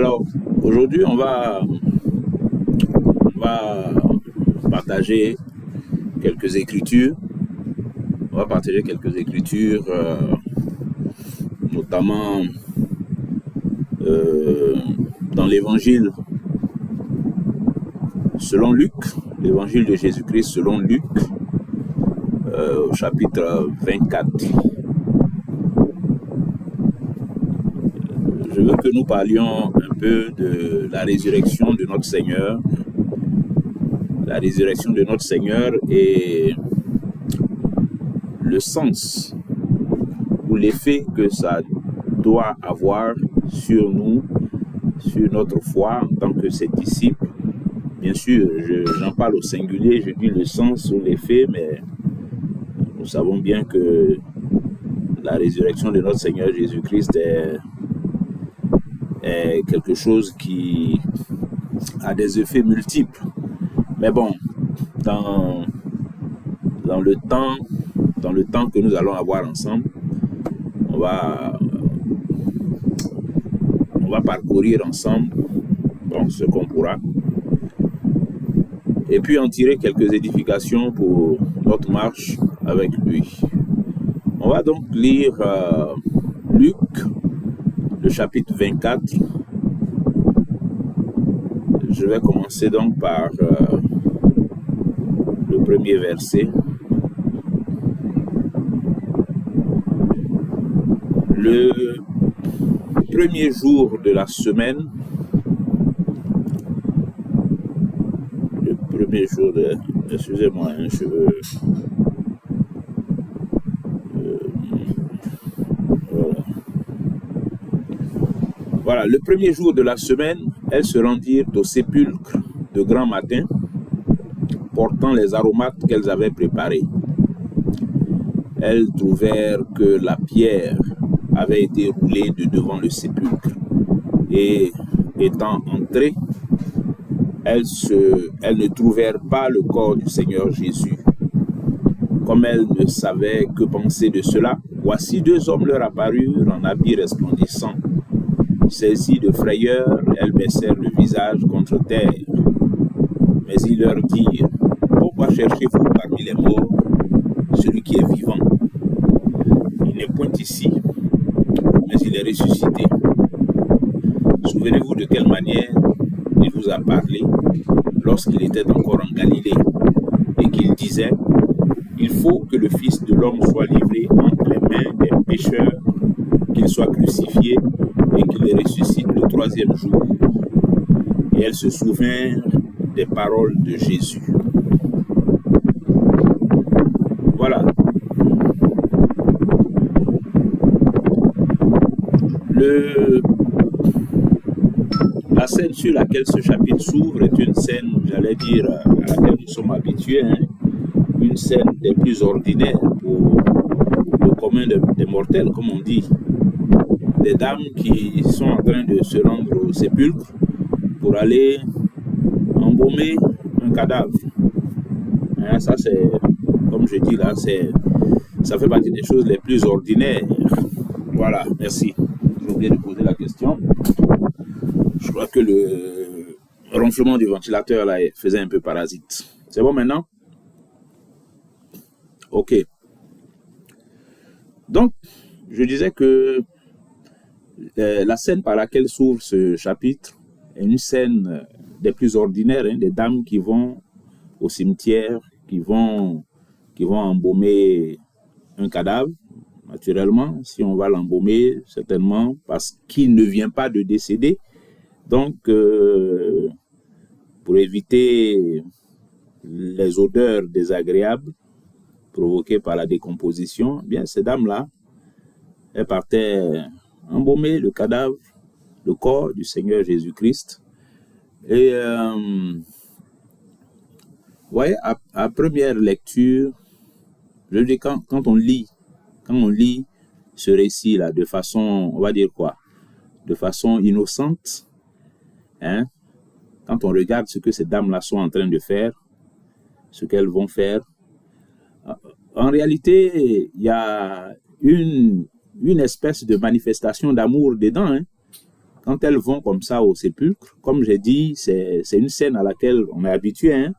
Alors, aujourd'hui, on va partager quelques écritures. On va partager quelques écritures, notamment dans l'évangile selon Luc, l'évangile de Jésus-Christ selon Luc, au chapitre 24. Je veux que nous parlions un peu de la résurrection de notre Seigneur. La résurrection de notre Seigneur et le sens ou l'effet que ça doit avoir sur nous, sur notre foi en tant que ses disciples. Bien sûr, j'en parle au singulier, je dis le sens ou l'effet, mais nous savons bien que la résurrection de notre Seigneur Jésus-Christ est quelque chose qui a des effets multiples. Mais bon, dans le temps que nous allons avoir ensemble, on va parcourir ensemble ce qu'on pourra. Et puis en tirer quelques édifications pour notre marche avec lui. On va donc lire Luc, le chapitre 24. Je vais commencer donc par le premier verset. Le premier jour de la semaine, excusez-moi, voilà, le premier jour de la semaine, elles se rendirent au sépulcre de grand matin, portant les aromates qu'elles avaient préparés. Elles trouvèrent que la pierre avait été roulée de devant le sépulcre, et étant entrées, elles ne trouvèrent pas le corps du Seigneur Jésus. Comme elles ne savaient que penser de cela, voici deux hommes leur apparurent en habits resplendissants. Saisies de frayeur, elles baissèrent le visage contre terre. Mais ils leur dirent: pourquoi cherchez-vous parmi les morts celui qui est vivant? Il n'est point ici, mais il est ressuscité. Souvenez-vous de quelle manière il vous a parlé lorsqu'il était encore en Galilée et qu'il disait: il faut que le Fils de l'homme soit livré entre les mains des pécheurs, qu'il soit crucifié et qu'il ressuscite le troisième jour. Et elles se souvinrent des paroles de Jésus. Voilà. La scène sur laquelle ce chapitre s'ouvre est une scène, j'allais dire, à laquelle nous sommes habitués, une scène des plus ordinaires pour le commun des mortels, comme on dit. Des dames qui sont en train de se rendre au sépulcre pour aller embaumer un cadavre. Ça, c'est, comme je dis là, ça fait partie des choses les plus ordinaires. Voilà, merci. J'ai oublié de poser la question. Je crois que le ronflement du ventilateur là faisait un peu parasite. C'est bon maintenant? Ok. Donc, je disais que la scène par laquelle s'ouvre ce chapitre est une scène des plus ordinaires, des dames qui vont au cimetière, qui vont embaumer un cadavre. Naturellement, si on va l'embaumer, certainement parce qu'il ne vient pas de décéder. Donc, pour éviter les odeurs désagréables provoquées par la décomposition, bien ces dames-là, elles partaient embaumer le cadavre, le corps du Seigneur Jésus-Christ. Et voyez, à première lecture, je dis quand on lit ce récit-là de façon, on va dire quoi, de façon innocente, quand on regarde ce que ces dames-là sont en train de faire, ce qu'elles vont faire, en réalité, il y a une espèce de manifestation d'amour dedans. quand elles vont comme ça au sépulcre, comme j'ai dit, c'est une scène à laquelle on est habitué, hein,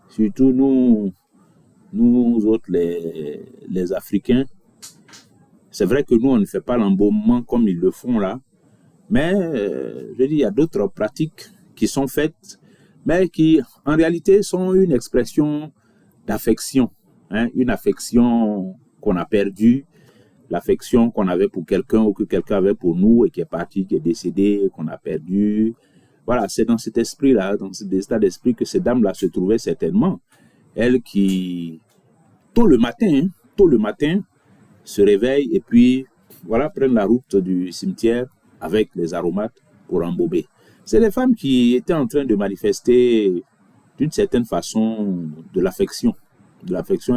surtout nous autres, les Africains. C'est vrai que nous, on ne fait pas l'embaumement comme ils le font là, mais je dis, il y a d'autres pratiques qui sont faites, mais qui, en réalité, sont une expression d'affection, hein, une affection qu'on a perdue, l'affection qu'on avait pour quelqu'un ou que quelqu'un avait pour nous et qui est parti, qui est décédé, qu'on a perdu. Voilà, c'est dans cet esprit-là, dans cet état d'esprit que ces dames-là se trouvaient certainement. Elles qui, tôt le matin, se réveillent et puis, voilà, prennent la route du cimetière avec les aromates pour embaumer. C'est des femmes qui étaient en train de manifester d'une certaine façon de l'affection.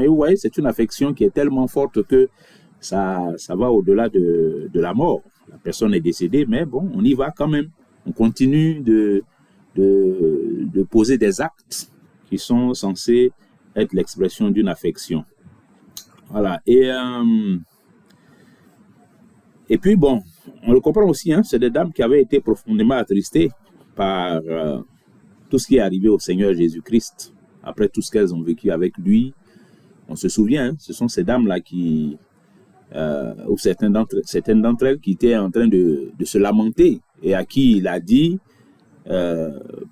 Et vous voyez, c'est une affection qui est tellement forte que ça va au-delà de la mort. La personne est décédée, mais bon, on y va quand même. On continue de poser des actes qui sont censés être l'expression d'une affection. Voilà. Et puis, bon, on le comprend aussi, hein, c'est des dames qui avaient été profondément attristées par tout ce qui est arrivé au Seigneur Jésus-Christ. Après tout ce qu'elles ont vécu avec lui, on se souvient, hein, ce sont ces dames-là qui... ou certaines d'entre elles qui étaient en train de se lamenter et à qui il a dit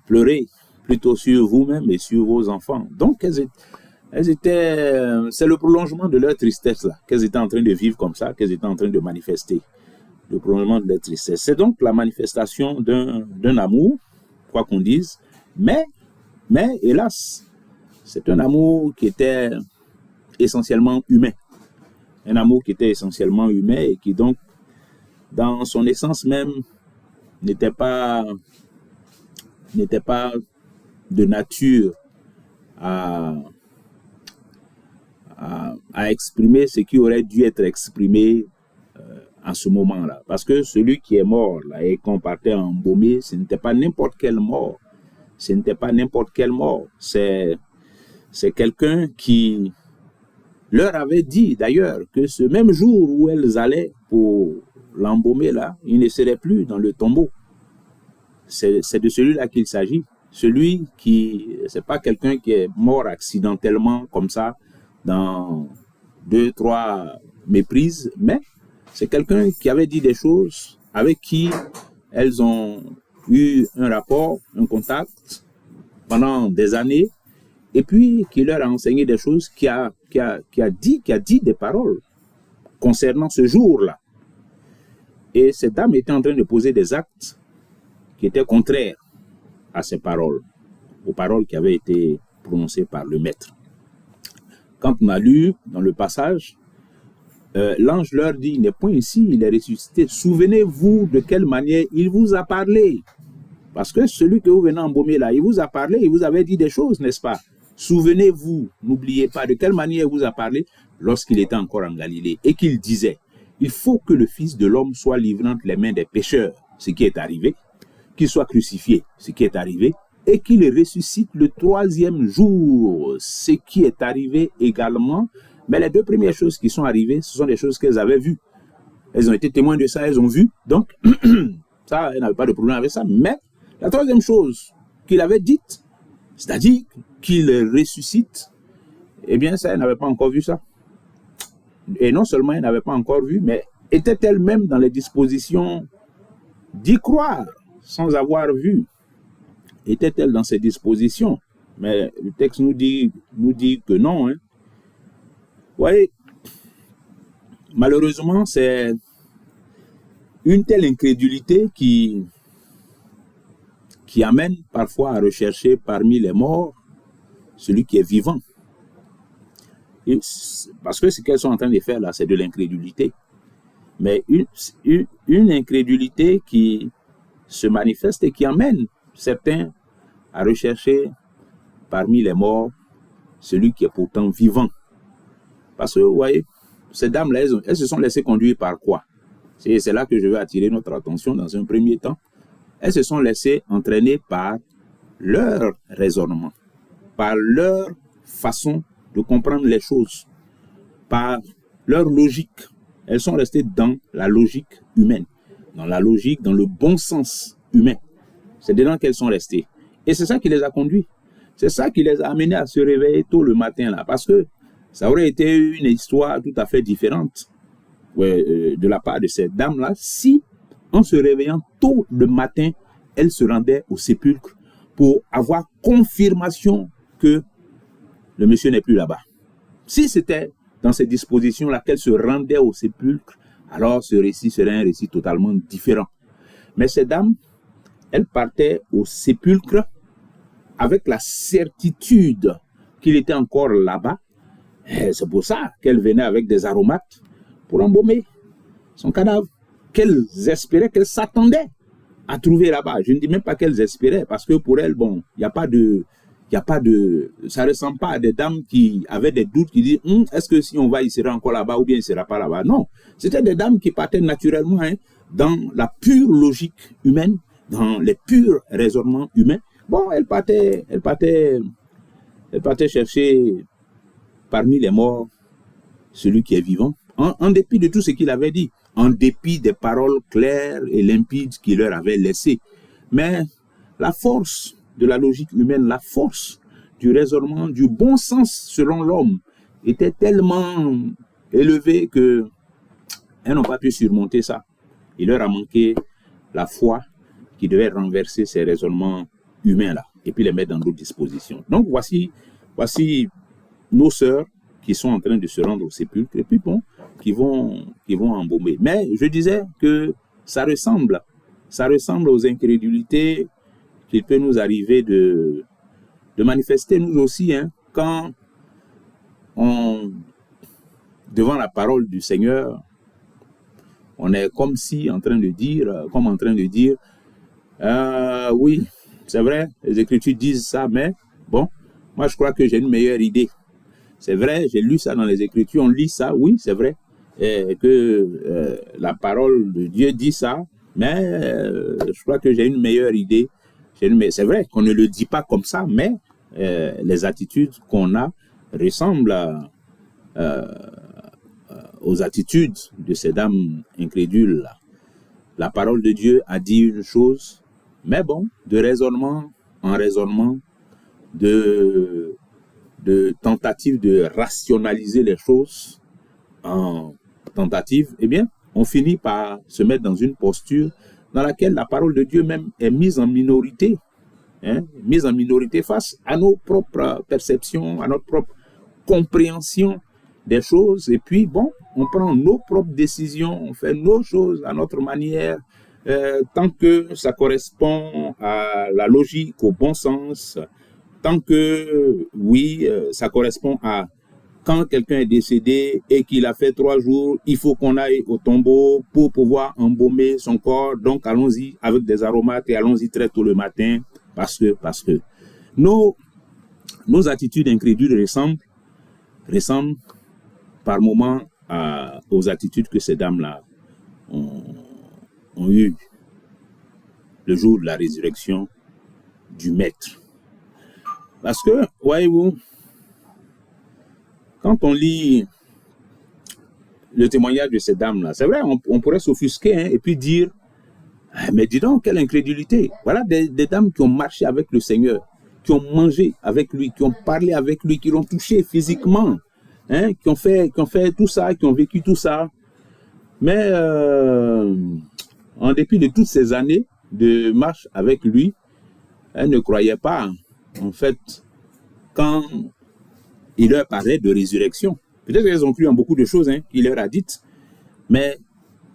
pleurez plutôt sur vous-même et sur vos enfants. Donc elles étaient, c'est le prolongement de leur tristesse là, qu'elles étaient en train de vivre comme ça, qu'elles étaient en train de manifester, le prolongement de leur tristesse. C'est donc la manifestation d'un amour, quoi qu'on dise, mais hélas, c'est un amour qui était essentiellement humain. Un amour qui était essentiellement humain et qui donc, dans son essence même, n'était pas de nature à exprimer ce qui aurait dû être exprimé à ce moment-là. Parce que celui qui est mort là, et qu'on partait embaumer, ce n'était pas n'importe quelle mort. C'est quelqu'un qui leur avait dit d'ailleurs que ce même jour où elles allaient pour l'embaumer là, il ne serait plus dans le tombeau. C'est de celui-là qu'il s'agit. Celui qui, c'est pas quelqu'un qui est mort accidentellement comme ça dans 2-3 méprises, mais c'est quelqu'un qui avait dit des choses avec qui elles ont eu un rapport, un contact pendant des années, et puis qui leur a enseigné des choses, qui a dit des paroles concernant ce jour-là. Et cette dame était en train de poser des actes qui étaient contraires à ces paroles, aux paroles qui avaient été prononcées par le maître. Quand on a lu dans le passage, l'ange leur dit, il n'est point ici, il est ressuscité. Souvenez-vous de quelle manière il vous a parlé. Parce que celui que vous venez embaumer là, il vous a parlé, il vous avait dit des choses, n'est-ce pas? Souvenez-vous, n'oubliez pas de quelle manière il vous a parlé lorsqu'il était encore en Galilée. Et qu'il disait, il faut que le Fils de l'homme soit livré entre les mains des pécheurs, ce qui est arrivé, qu'il soit crucifié, ce qui est arrivé, et qu'il ressuscite le 3e jour, ce qui est arrivé également. Mais les 2 premières choses qui sont arrivées, ce sont des choses qu'elles avaient vues. Elles ont été témoins de ça, elles ont vu. Donc, ça, elles n'avaient pas de problème avec ça. Mais la 3e chose qu'il avait dite, c'est-à-dire qu'il ressuscite, eh bien, ça, elles n'avaient pas encore vu ça. Et non seulement elles n'avaient pas encore vu, mais étaient elles-mêmes dans les dispositions d'y croire, sans avoir vu. Était-elle dans ces dispositions? Mais le texte nous dit que non. Hein. Vous voyez, malheureusement, c'est une telle incrédulité qui amène parfois à rechercher parmi les morts celui qui est vivant. Et parce que ce qu'elles sont en train de faire là, c'est de l'incrédulité. Mais une incrédulité qui se manifeste et qui amène certains à rechercher parmi les morts celui qui est pourtant vivant. Parce que, vous voyez, ces dames-là, elles se sont laissées conduire par quoi? C'est là que je veux attirer notre attention dans un premier temps. Elles se sont laissées entraîner par leur raisonnement, par leur façon de comprendre les choses, par leur logique. Elles sont restées dans la logique humaine. dans la logique, dans le bon sens humain. C'est dedans qu'elles sont restées. Et c'est ça qui les a conduits. C'est ça qui les a amenés à se réveiller tôt le matin là. Parce que ça aurait été une histoire tout à fait différente de la part de cette dame-là si, en se réveillant tôt le matin, elle se rendait au sépulcre pour avoir confirmation que le monsieur n'est plus là-bas. Si c'était dans ces dispositions-là qu'elle se rendait au sépulcre, alors ce récit serait un récit totalement différent. Mais cette dame, elle partait au sépulcre avec la certitude qu'il était encore là-bas. Et c'est pour ça qu'elle venait avec des aromates pour embaumer son cadavre, qu'elles espéraient, qu'elles s'attendaient à trouver là-bas. Je ne dis même pas qu'elles espéraient, parce que pour elles, bon, il n'y a pas de, ça ne ressemble pas à des dames qui avaient des doutes, qui disent, est-ce que si on va, il sera encore là-bas ou bien il ne sera pas là-bas. Non, c'était des dames qui partaient naturellement dans la pure logique humaine, dans les purs raisonnements humains. Bon, elle partait chercher parmi les morts celui qui est vivant, en dépit de tout ce qu'il avait dit, en dépit des paroles claires et limpides qu'il leur avait laissées. Mais la force de la logique humaine, la force du raisonnement, du bon sens selon l'homme, était tellement élevée qu'elles n'ont pas pu surmonter ça. Il leur a manqué la foi qui devait renverser ces raisonnements humains-là, et puis les mettre dans d'autres dispositions. Donc voici nos sœurs qui sont en train de se rendre au sépulcre, et puis bon, qui vont embaumer. Mais je disais que ça ressemble aux incrédulités qu'il peut nous arriver de manifester nous aussi, quand devant la parole du Seigneur, on est comme en train de dire, oui, c'est vrai, les Écritures disent ça, mais bon, moi je crois que j'ai une meilleure idée. C'est vrai, j'ai lu ça dans les Écritures, on lit ça, oui, c'est vrai, que la parole de Dieu dit ça, mais je crois que j'ai une meilleure idée. C'est vrai qu'on ne le dit pas comme ça, mais les attitudes qu'on a ressemblent aux attitudes de ces dames incrédules-là. La parole de Dieu a dit une chose, mais bon, de raisonnement en raisonnement, de tentative de rationaliser les choses en tentative, eh bien, on finit par se mettre dans une posture dans laquelle la parole de Dieu même est mise en minorité, mise en minorité face à nos propres perceptions, à notre propre compréhension des choses, et puis bon, on prend nos propres décisions, on fait nos choses à notre manière, tant que ça correspond à la logique, au bon sens, tant que, oui, ça correspond à quand quelqu'un est décédé et qu'il a fait 3 jours, il faut qu'on aille au tombeau pour pouvoir embaumer son corps, donc allons-y avec des aromates et allons-y très tôt le matin, parce que nos attitudes incrédules ressemblent par moments aux attitudes que ces dames-là ont eues le jour de la résurrection du Maître. Parce que, voyez-vous, quand on lit le témoignage de ces dames-là, c'est vrai, on pourrait s'offusquer et puis dire, mais dis donc, quelle incrédulité. Voilà des dames qui ont marché avec le Seigneur, qui ont mangé avec lui, qui ont parlé avec lui, qui l'ont touché physiquement, qui ont fait tout ça, qui ont vécu tout ça. Mais en dépit de toutes ces années de marche avec lui, elles ne croyaient pas, en fait, quand il leur parlait de résurrection. Peut-être qu'elles ont cru en beaucoup de choses qu'il leur a dites, mais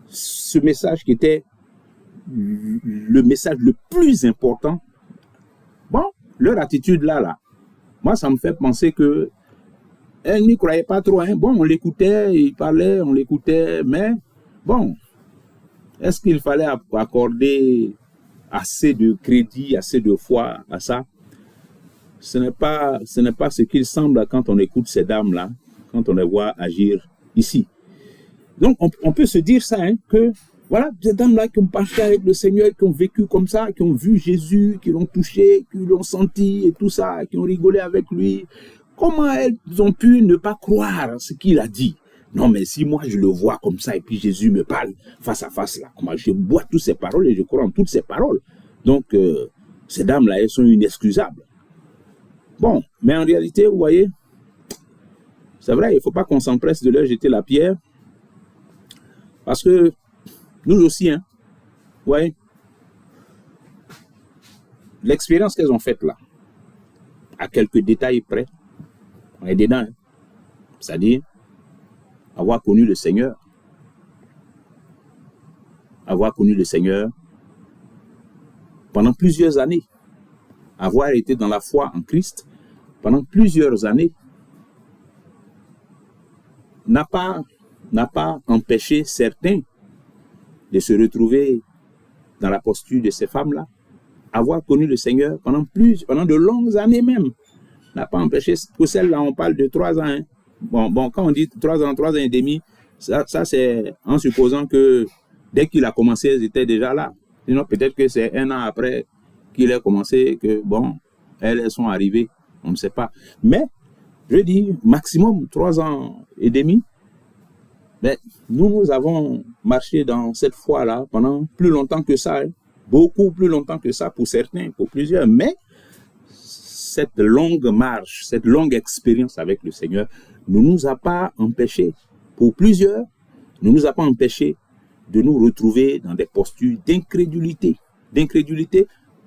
ce message qui était le message le plus important, bon, leur attitude là, moi ça me fait penser que elles n'y croyaient pas trop. Bon, on l'écoutait, il parlait, on l'écoutait, mais bon, est-ce qu'il fallait accorder assez de crédit, assez de foi à ça? Ce n'est pas ce qu'il semble quand on écoute ces dames-là, quand on les voit agir ici. Donc, on peut se dire ça, que voilà, ces dames-là qui ont marché avec le Seigneur, qui ont vécu comme ça, qui ont vu Jésus, qui l'ont touché, qui l'ont senti et tout ça, qui ont rigolé avec lui. Comment elles ont pu ne pas croire ce qu'il a dit? Non, mais si moi je le vois comme ça et puis Jésus me parle face à face là, comment je bois toutes ces paroles et je crois en toutes ces paroles. Donc, ces dames-là, elles sont inexcusables. Bon, mais en réalité, vous voyez, c'est vrai, il ne faut pas qu'on s'empresse de leur jeter la pierre parce que nous aussi, hein, vous voyez, l'expérience qu'elles ont faite là, à quelques détails près, on est dedans, hein, c'est-à-dire avoir connu le Seigneur, pendant plusieurs années, avoir été dans la foi en Christ pendant plusieurs années, n'a pas empêché certains de se retrouver dans la posture de ces femmes-là. Avoir connu le Seigneur pendant de longues années même, n'a pas empêché. Pour celles-là, on parle de 3 ans. Hein. Bon, quand on dit 3 ans et demi, ça c'est en supposant que dès qu'il a commencé, elles étaient déjà là. Sinon, peut-être que c'est 1 an après qu'il a commencé que, bon, elles sont arrivées. On ne sait pas. Mais, je dis, maximum 3 ans et demi. Mais nous avons marché dans cette foi-là pendant plus longtemps que ça. Hein. Beaucoup plus longtemps que ça pour certains, pour plusieurs. Mais, cette longue marche, cette longue expérience avec le Seigneur ne nous a pas empêchés, pour plusieurs, ne nous a pas empêchés de nous retrouver dans des postures d'incrédulité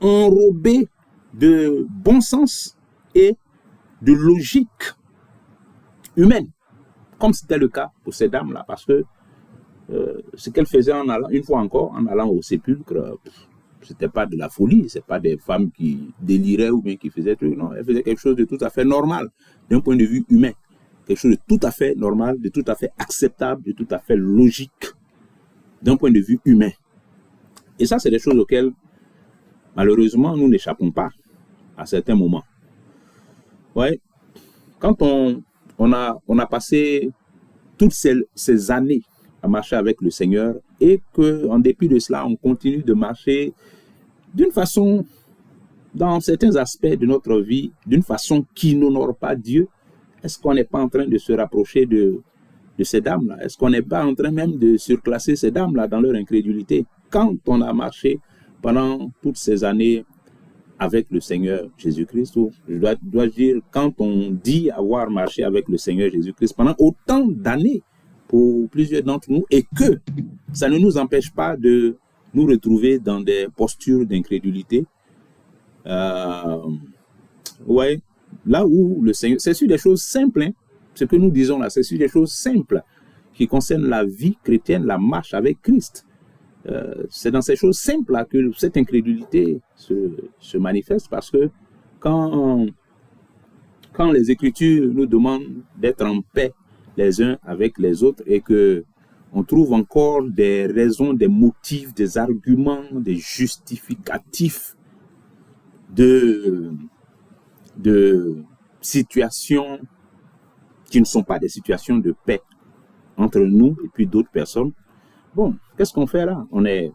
enrobées de bon sens et de logique humaine, comme c'était le cas pour ces dames-là, parce que ce qu'elles faisaient en allant, une fois encore, en allant au sépulcre, c'était pas de la folie, c'est pas des femmes qui déliraient ou bien qui faisaient tout, non, elles faisaient quelque chose de tout à fait normal, d'un point de vue humain, quelque chose de tout à fait normal, de tout à fait acceptable, de tout à fait logique, d'un point de vue humain. Et ça, c'est des choses auxquelles, malheureusement, nous n'échappons pas à certains moments. Ouais. Quand on a passé toutes ces années à marcher avec le Seigneur et qu'en dépit de cela, on continue de marcher d'une façon, dans certains aspects de notre vie, d'une façon qui n'honore pas Dieu, est-ce qu'on n'est pas en train de se rapprocher de ces dames-là? Est-ce qu'on n'est pas en train même de surclasser ces dames-là dans leur incrédulité? Quand on a marché pendant toutes ces années avec le Seigneur Jésus-Christ, ou je dois dire, quand on dit avoir marché avec le Seigneur Jésus-Christ pendant autant d'années pour plusieurs d'entre nous, et que ça ne nous empêche pas de nous retrouver dans des postures d'incrédulité, ouais, là où le Seigneur, c'est sur des choses simples, hein, ce que nous disons là, c'est sur des choses simples qui concernent la vie chrétienne, la marche avec Christ. C'est dans ces choses simples là que cette incrédulité se manifeste, parce que quand les Écritures nous demandent d'être en paix les uns avec les autres et que on trouve encore des raisons, des motifs, des arguments, des justificatifs de situations qui ne sont pas des situations de paix entre nous et puis d'autres personnes. Bon, qu'est-ce qu'on fait là? On n'est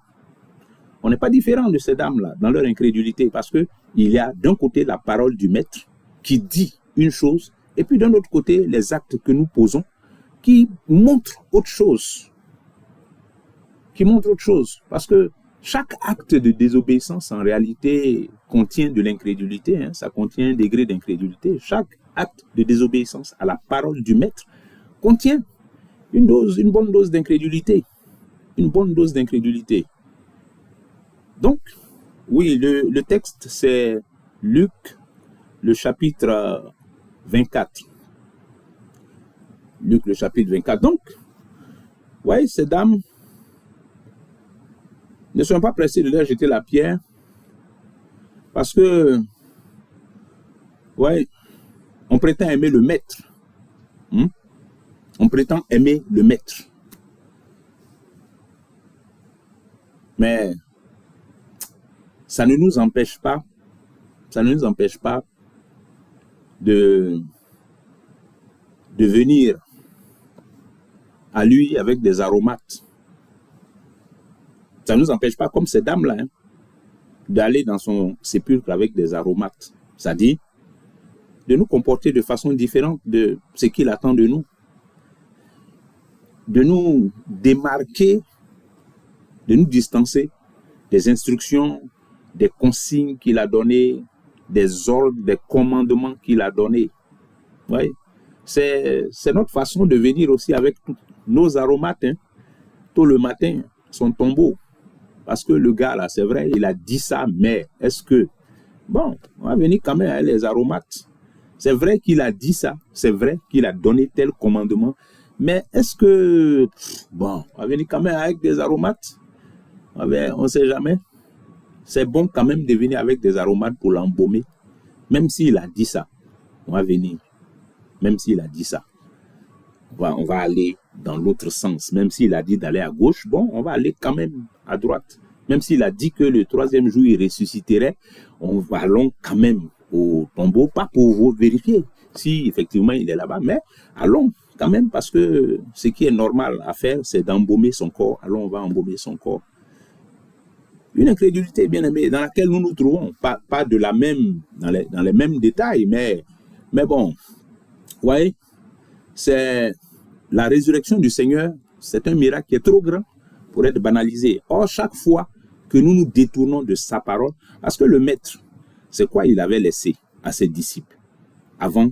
pas différent de ces dames-là dans leur incrédulité, parce que il y a d'un côté la parole du maître qui dit une chose, et puis d'un autre côté les actes que nous posons qui montrent autre chose. Parce que chaque acte de désobéissance en réalité contient de l'incrédulité, hein, ça contient un degré d'incrédulité. Chaque acte de désobéissance à la parole du maître contient une bonne dose d'incrédulité. Donc, oui, le texte, c'est Luc, le chapitre 24. Luc, le chapitre 24. Donc, ouais, ces dames ne sont pas pressées de leur jeter la pierre, parce que, ouais, on prétend aimer le maître. On prétend aimer le maître. Mais ça ne nous empêche pas de venir à lui avec des aromates. Ça ne nous empêche pas, comme ces dames-là, hein, d'aller dans son sépulcre avec des aromates. C'est-à-dire de nous comporter de façon différente de ce qu'il attend de nous. de nous démarquer, de nous distancer des instructions, des consignes qu'il a données, des ordres, des commandements qu'il a donnés. Oui. C'est notre façon de venir aussi avec nos aromates, hein. Tout le matin, son tombeau. Parce que le gars là, c'est vrai, il a dit ça, mais est-ce que... Bon, on va venir quand même avec les aromates. C'est vrai qu'il a dit ça, c'est vrai qu'il a donné tel commandement, mais est-ce que... Bon, on va venir quand même avec des aromates. On ne sait jamais. C'est bon quand même de venir avec des aromates pour l'embaumer. Même s'il a dit ça, on va venir. Même s'il a dit ça, on va aller dans l'autre sens. Même s'il a dit d'aller à gauche, bon, on va aller quand même à droite. Même s'il a dit que le troisième jour, il ressusciterait, on va allons quand même au tombeau, pas pour vérifier si effectivement il est là-bas, mais allons quand même parce que ce qui est normal à faire, c'est d'embaumer son corps. Allons, on va embaumer son corps. Une incrédulité, bien aimée, dans laquelle nous nous trouvons, pas de la même, dans les mêmes détails, mais bon, vous voyez, c'est la résurrection du Seigneur, c'est un miracle qui est trop grand pour être banalisé. Or, chaque fois que nous nous détournons de sa parole, parce que le Maître, c'est quoi il avait laissé à ses disciples avant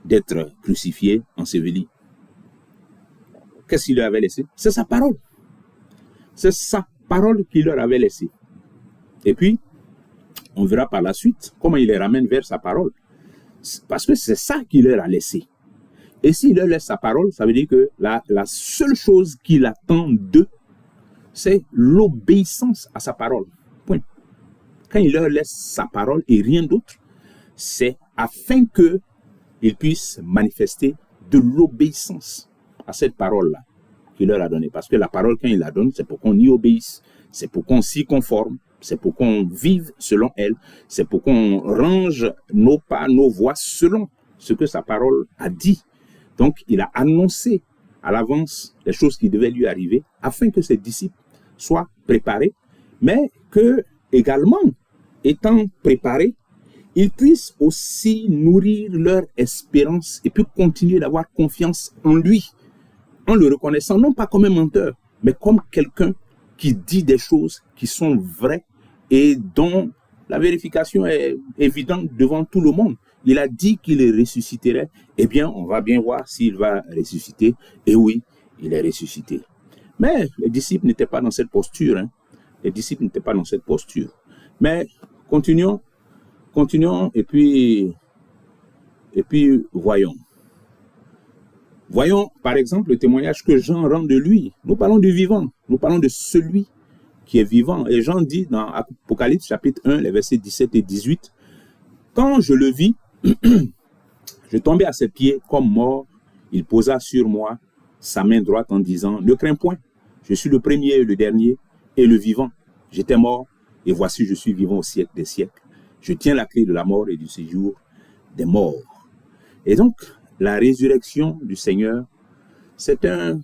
d'être crucifié, enseveli? Qu'est-ce qu'il leur avait laissé? C'est sa parole. C'est sa parole qu'il leur avait laissée. Et puis, on verra par la suite comment il les ramène vers sa parole. Parce que c'est ça qu'il leur a laissé. Et s'il leur laisse sa parole, ça veut dire que la seule chose qu'il attend d'eux, c'est l'obéissance à sa parole. Point. Quand il leur laisse sa parole et rien d'autre, c'est afin qu'ils puissent manifester de l'obéissance à cette parole-là qu'il leur a donnée. Parce que la parole, quand il la donne, c'est pour qu'on y obéisse, c'est pour qu'on s'y conforme, c'est pour qu'on vive selon elle, c'est pour qu'on range nos pas, nos voies selon ce que sa parole a dit. Donc, il a annoncé à l'avance les choses qui devaient lui arriver afin que ses disciples soient préparés, mais que également, étant préparés, ils puissent aussi nourrir leur espérance et puis continuer d'avoir confiance en lui, en le reconnaissant non pas comme un menteur, mais comme quelqu'un qui dit des choses qui sont vraies et dont la vérification est évidente devant tout le monde. Il a dit qu'il ressusciterait. Eh bien, on va bien voir s'il va ressusciter. Et oui, il est ressuscité. Mais les disciples n'étaient pas dans cette posture. Hein. Les disciples n'étaient pas dans cette posture. Mais continuons et puis voyons. Voyons, par exemple, le témoignage que Jean rend de lui. Nous parlons du vivant. Nous parlons de celui qui est vivant. Et Jean dit dans Apocalypse chapitre 1, les versets 17 et 18, « Quand je le vis, je tombais à ses pieds comme mort. Il posa sur moi sa main droite en disant, « Ne crains point, je suis le premier et le dernier et le vivant. J'étais mort et voici je suis vivant au siècle des siècles. Je tiens la clé de la mort et du séjour des morts. » Et donc, la résurrection du Seigneur, c'est un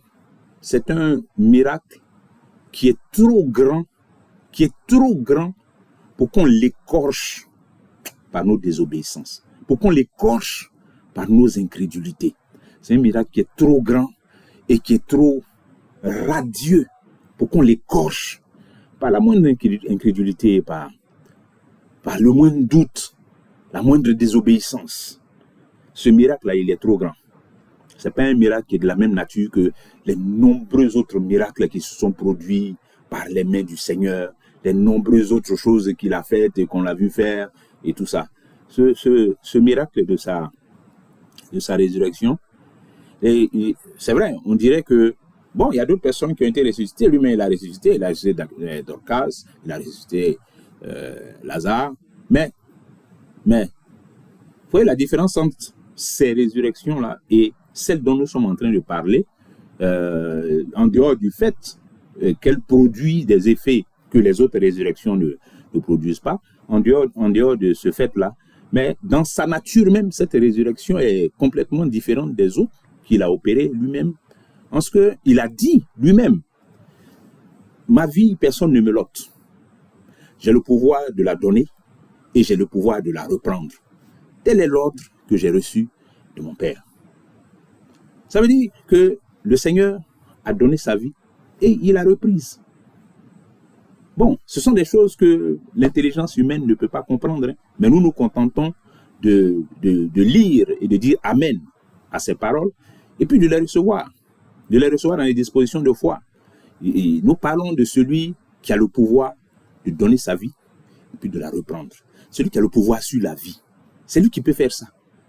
miracle qui est trop grand pour qu'on l'écorche par nos désobéissances, pour qu'on l'écorche par nos incrédulités. C'est un miracle qui est trop grand et qui est trop radieux pour qu'on l'écorche par la moindre incrédulité, par le moindre doute, la moindre désobéissance. Ce miracle-là, il est trop grand. Ce n'est pas un miracle qui est de la même nature que les nombreux autres miracles qui se sont produits par les mains du Seigneur, les nombreuses autres choses qu'il a faites et qu'on l'a vu faire et tout ça. Ce miracle de sa résurrection, et c'est vrai, on dirait que, bon, il y a d'autres personnes qui ont été ressuscitées. Lui-même, il a ressuscité Dorcas, il a ressuscité Lazare, mais, vous voyez la différence entre ces résurrections-là et celles dont nous sommes en train de parler, en dehors du fait qu'elles produisent des effets que les autres résurrections ne produisent pas, en dehors de ce fait-là, mais dans sa nature même, cette résurrection est complètement différente des autres qu'il a opérées lui-même, en ce qu'il a dit lui-même, « Ma vie, personne ne me l'ôte. J'ai le pouvoir de la donner et j'ai le pouvoir de la reprendre. Tel est l'ordre que j'ai reçu de mon Père. » Ça veut dire que le Seigneur a donné sa vie et il a reprise. Bon, ce sont des choses que l'intelligence humaine ne peut pas comprendre, hein. Mais nous nous contentons de lire et de dire Amen à ces paroles, et puis de les recevoir dans les dispositions de foi. Et nous parlons de celui qui a le pouvoir de donner sa vie, et puis de la reprendre. Celui qui a le pouvoir sur la vie. C'est lui qui peut faire ça.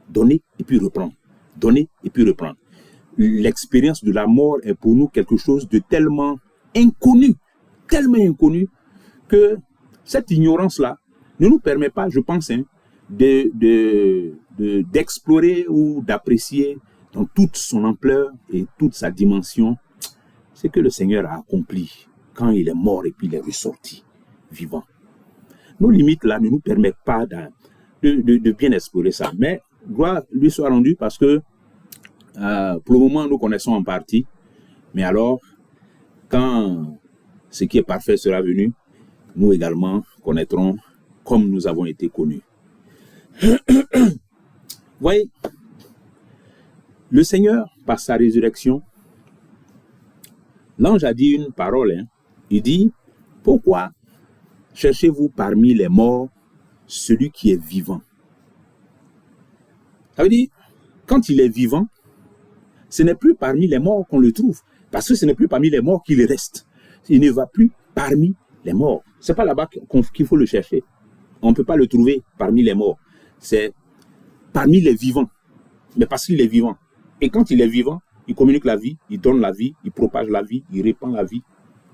Donner et puis reprendre. Donner et puis reprendre. L'expérience de la mort est pour nous quelque chose de tellement inconnu, que cette ignorance-là ne nous permet pas, je pense, hein, d'explorer ou d'apprécier dans toute son ampleur et toute sa dimension ce que le Seigneur a accompli quand il est mort et puis il est ressorti vivant. Nos limites là ne nous permettent pas de bien explorer ça. Mais gloire lui soit rendue parce que pour le moment nous connaissons en partie. Mais alors, quand ce qui est parfait sera venu, nous également connaîtrons comme nous avons été connus. Voyez, le Seigneur, par sa résurrection, l'ange a dit une parole. Hein. Il dit, pourquoi cherchez-vous parmi les morts celui qui est vivant? Ça veut dire, quand il est vivant, ce n'est plus parmi les morts qu'on le trouve. Parce que ce n'est plus parmi les morts qu'il reste. Il ne va plus parmi les morts. Ce n'est pas là-bas qu'il faut le chercher. On ne peut pas le trouver parmi les morts. C'est parmi les vivants. Mais parce qu'il est vivant. Et quand il est vivant, il communique la vie, il donne la vie, il propage la vie, il répand la vie,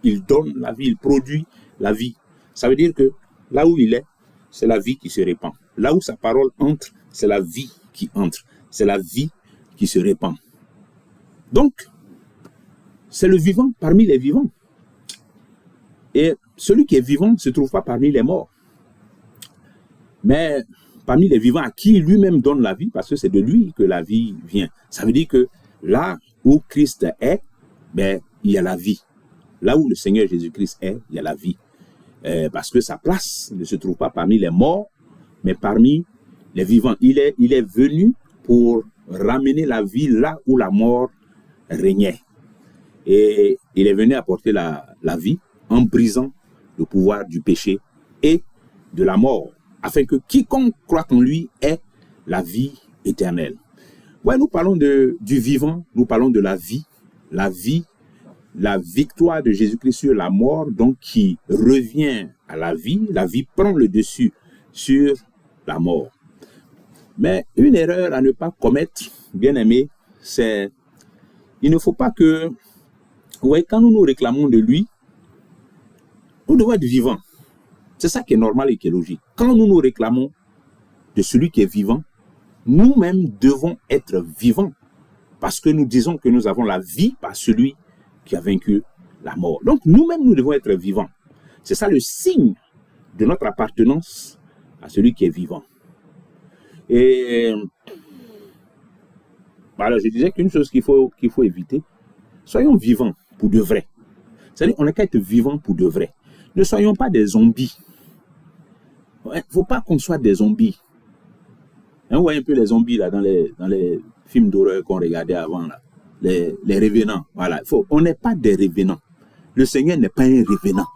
il donne la vie, il produit la vie. Ça veut dire que là où il est, c'est la vie qui se répand. Là où sa parole entre, c'est la vie qui entre. C'est la vie qui se répand. Donc, c'est le vivant parmi les vivants. Et celui qui est vivant ne se trouve pas parmi les morts. Mais parmi les vivants à qui lui-même donne la vie, parce que c'est de lui que la vie vient. Ça veut dire que là où Christ est, ben, il y a la vie. Là où le Seigneur Jésus-Christ est, il y a la vie. Parce que sa place ne se trouve pas parmi les morts, mais parmi les vivants. Il est venu pour ramener la vie là où la mort régnait. Et il est venu apporter la vie en brisant le pouvoir du péché et de la mort, afin que quiconque croit en lui ait la vie éternelle. Ouais, nous parlons du vivant, nous parlons de la vie, la victoire de Jésus-Christ sur la mort, donc qui revient à la vie prend le dessus sur la mort. Mais une erreur à ne pas commettre, bien aimé, c'est, il ne faut pas que, ouais, quand nous nous réclamons de lui, nous devons être vivants. C'est ça qui est normal et qui est logique. Quand nous nous réclamons de celui qui est vivant, nous-mêmes devons être vivants. Parce que nous disons que nous avons la vie par celui qui a vaincu la mort. Donc nous-mêmes, nous devons être vivants. C'est ça le signe de notre appartenance à celui qui est vivant. Et alors je disais qu'une chose qu'il faut éviter, soyons vivants pour de vrai. C'est-à-dire qu'on n'a qu'à être vivants pour de vrai. Ne soyons pas des zombies. Il ne faut pas qu'on soit des zombies. On voit un peu les zombies là, dans les films d'horreur qu'on regardait avant, là. Les revenants. Voilà. On n'est pas des revenants. Le Seigneur n'est pas un revenant.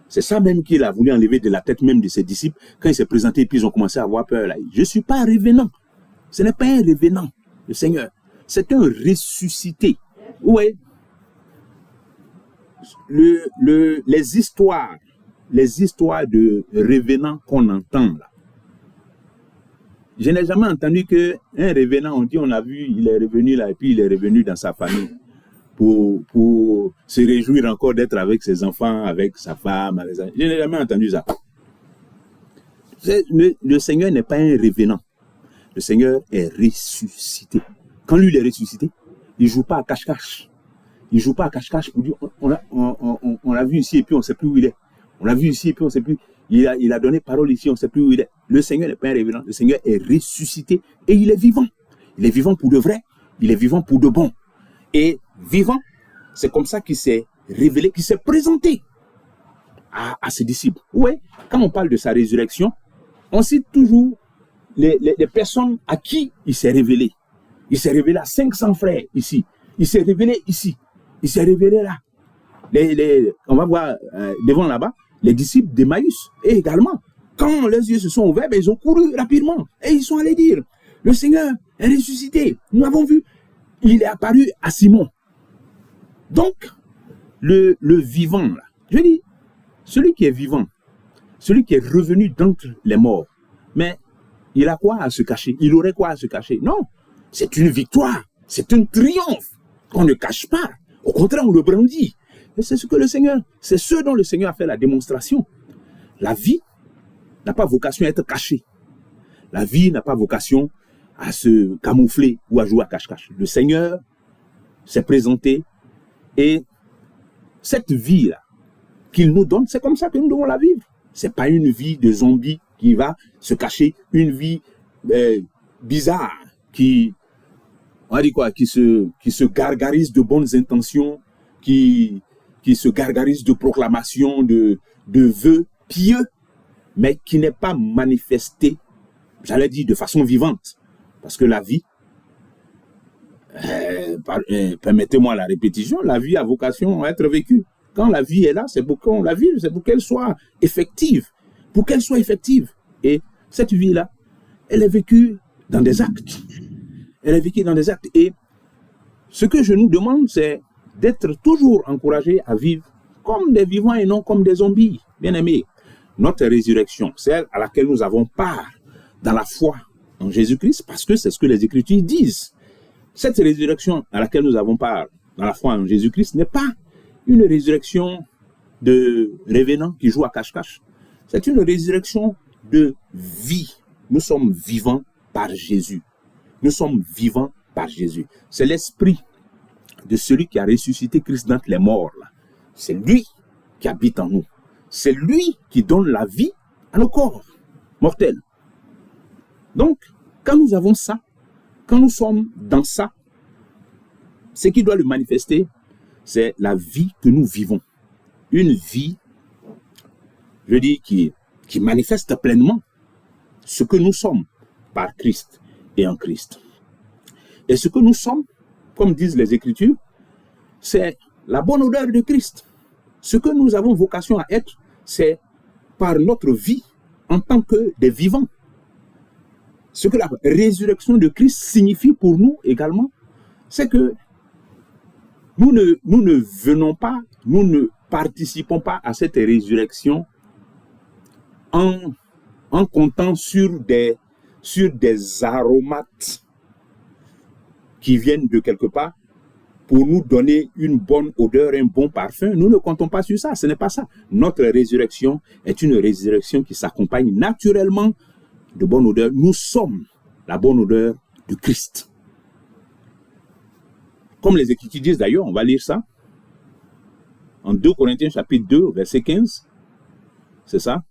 C'est ça même qu'il a voulu enlever de la tête même de ses disciples. Quand il s'est présenté, et puis ils ont commencé à avoir peur. Là. Je ne suis pas un revenant. Ce n'est pas un revenant, le Seigneur. C'est un ressuscité. Oui. Les histoires de revenants qu'on entend là. Je n'ai jamais entendu qu'un revenant, on dit, on a vu, il est revenu là, et puis il est revenu dans sa famille pour se réjouir encore d'être avec ses enfants, avec sa femme. Avec sa... Je n'ai jamais entendu ça. Le Seigneur n'est pas un revenant. Le Seigneur est ressuscité. Quand lui, il est ressuscité, il ne joue pas à cache-cache. Il ne joue pas à cache-cache pour dire, on l'a vu ici et puis on ne sait plus où il est. On l'a vu ici et puis on ne sait plus. Il a donné parole ici, on ne sait plus où il est. Le Seigneur n'est pas un revenant. Le Seigneur est ressuscité et il est vivant. Il est vivant pour de vrai. Il est vivant pour de bon. Et vivant, c'est comme ça qu'il s'est révélé, qu'il s'est présenté à ses disciples. Ouais, quand on parle de sa résurrection, on cite toujours les personnes à qui il s'est révélé. Il s'est révélé à 500 frères ici. Il s'est révélé ici. Il s'est révélé là. On va voir devant là-bas, les disciples d'Emmaüs, et également, quand leurs yeux se sont ouverts, ils ont couru rapidement, et ils sont allés dire, le Seigneur est ressuscité, nous l'avons vu, il est apparu à Simon. Donc, le vivant, là, je dis, celui qui est vivant, celui qui est revenu d'entre les morts, mais il a quoi à se cacher? Il aurait quoi à se cacher? Non, c'est une victoire, c'est un triomphe qu'on ne cache pas. Au contraire, on le brandit. Et c'est ce que le Seigneur, c'est ce dont le Seigneur a fait la démonstration. La vie n'a pas vocation à être cachée. La vie n'a pas vocation à se camoufler ou à jouer à cache-cache. Le Seigneur s'est présenté et cette vie-là qu'il nous donne, c'est comme ça que nous devons la vivre. C'est pas une vie de zombie qui va se cacher, une vie bizarre qui, on dit quoi, qui se gargarise de bonnes intentions, qui se gargarise de proclamations, de vœux pieux, mais qui n'est pas manifestée, j'allais dire, de façon vivante. Parce que la vie, permettez-moi la répétition, la vie a vocation à être vécue. Quand la vie est là, c'est pour qu'on la vive, c'est pour qu'elle soit effective. Pour qu'elle soit effective. Et cette vie-là, elle est vécue dans des actes. Elle est vécue dans des actes. Et ce que je nous demande, c'est d'être toujours encouragés à vivre comme des vivants et non comme des zombies. Bien aimés, notre résurrection, celle à laquelle nous avons part dans la foi en Jésus-Christ, parce que c'est ce que les Écritures disent. Cette résurrection à laquelle nous avons part dans la foi en Jésus-Christ n'est pas une résurrection de revenants qui jouent à cache-cache. C'est une résurrection de vie. Nous sommes vivants par Jésus. Nous sommes vivants par Jésus. C'est l'esprit de celui qui a ressuscité Christ d'entre les morts. Là. C'est lui qui habite en nous. C'est lui qui donne la vie à nos corps mortels. Donc, quand nous avons ça, quand nous sommes dans ça, ce qui doit le manifester, c'est la vie que nous vivons. Une vie, je dis, qui manifeste pleinement ce que nous sommes par Christ et en Christ. Et ce que nous sommes, comme disent les Écritures, c'est la bonne odeur de Christ. Ce que nous avons vocation à être, c'est par notre vie en tant que des vivants. Ce que la résurrection de Christ signifie pour nous également, c'est que nous ne venons pas, nous ne participons pas à cette résurrection en comptant sur des aromates qui viennent de quelque part pour nous donner une bonne odeur, un bon parfum. Nous ne comptons pas sur ça, ce n'est pas ça. Notre résurrection est une résurrection qui s'accompagne naturellement de bonne odeur. Nous sommes la bonne odeur de Christ. Comme les Écritures disent d'ailleurs, on va lire ça, en 2 Corinthiens chapitre 2, verset 15, c'est ça.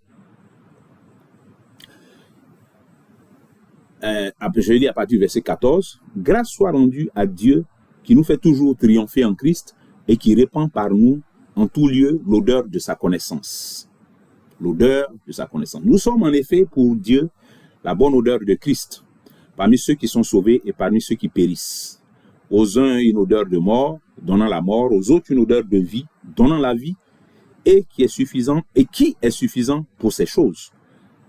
Je lis à partir du verset 14. Grâce soit rendue à Dieu qui nous fait toujours triompher en Christ et qui répand par nous en tout lieu l'odeur de sa connaissance. L'odeur de sa connaissance. Nous sommes en effet pour Dieu la bonne odeur de Christ, parmi ceux qui sont sauvés et parmi ceux qui périssent. Aux uns une odeur de mort, donnant la mort, aux autres une odeur de vie, donnant la vie, et qui est suffisant pour ces choses.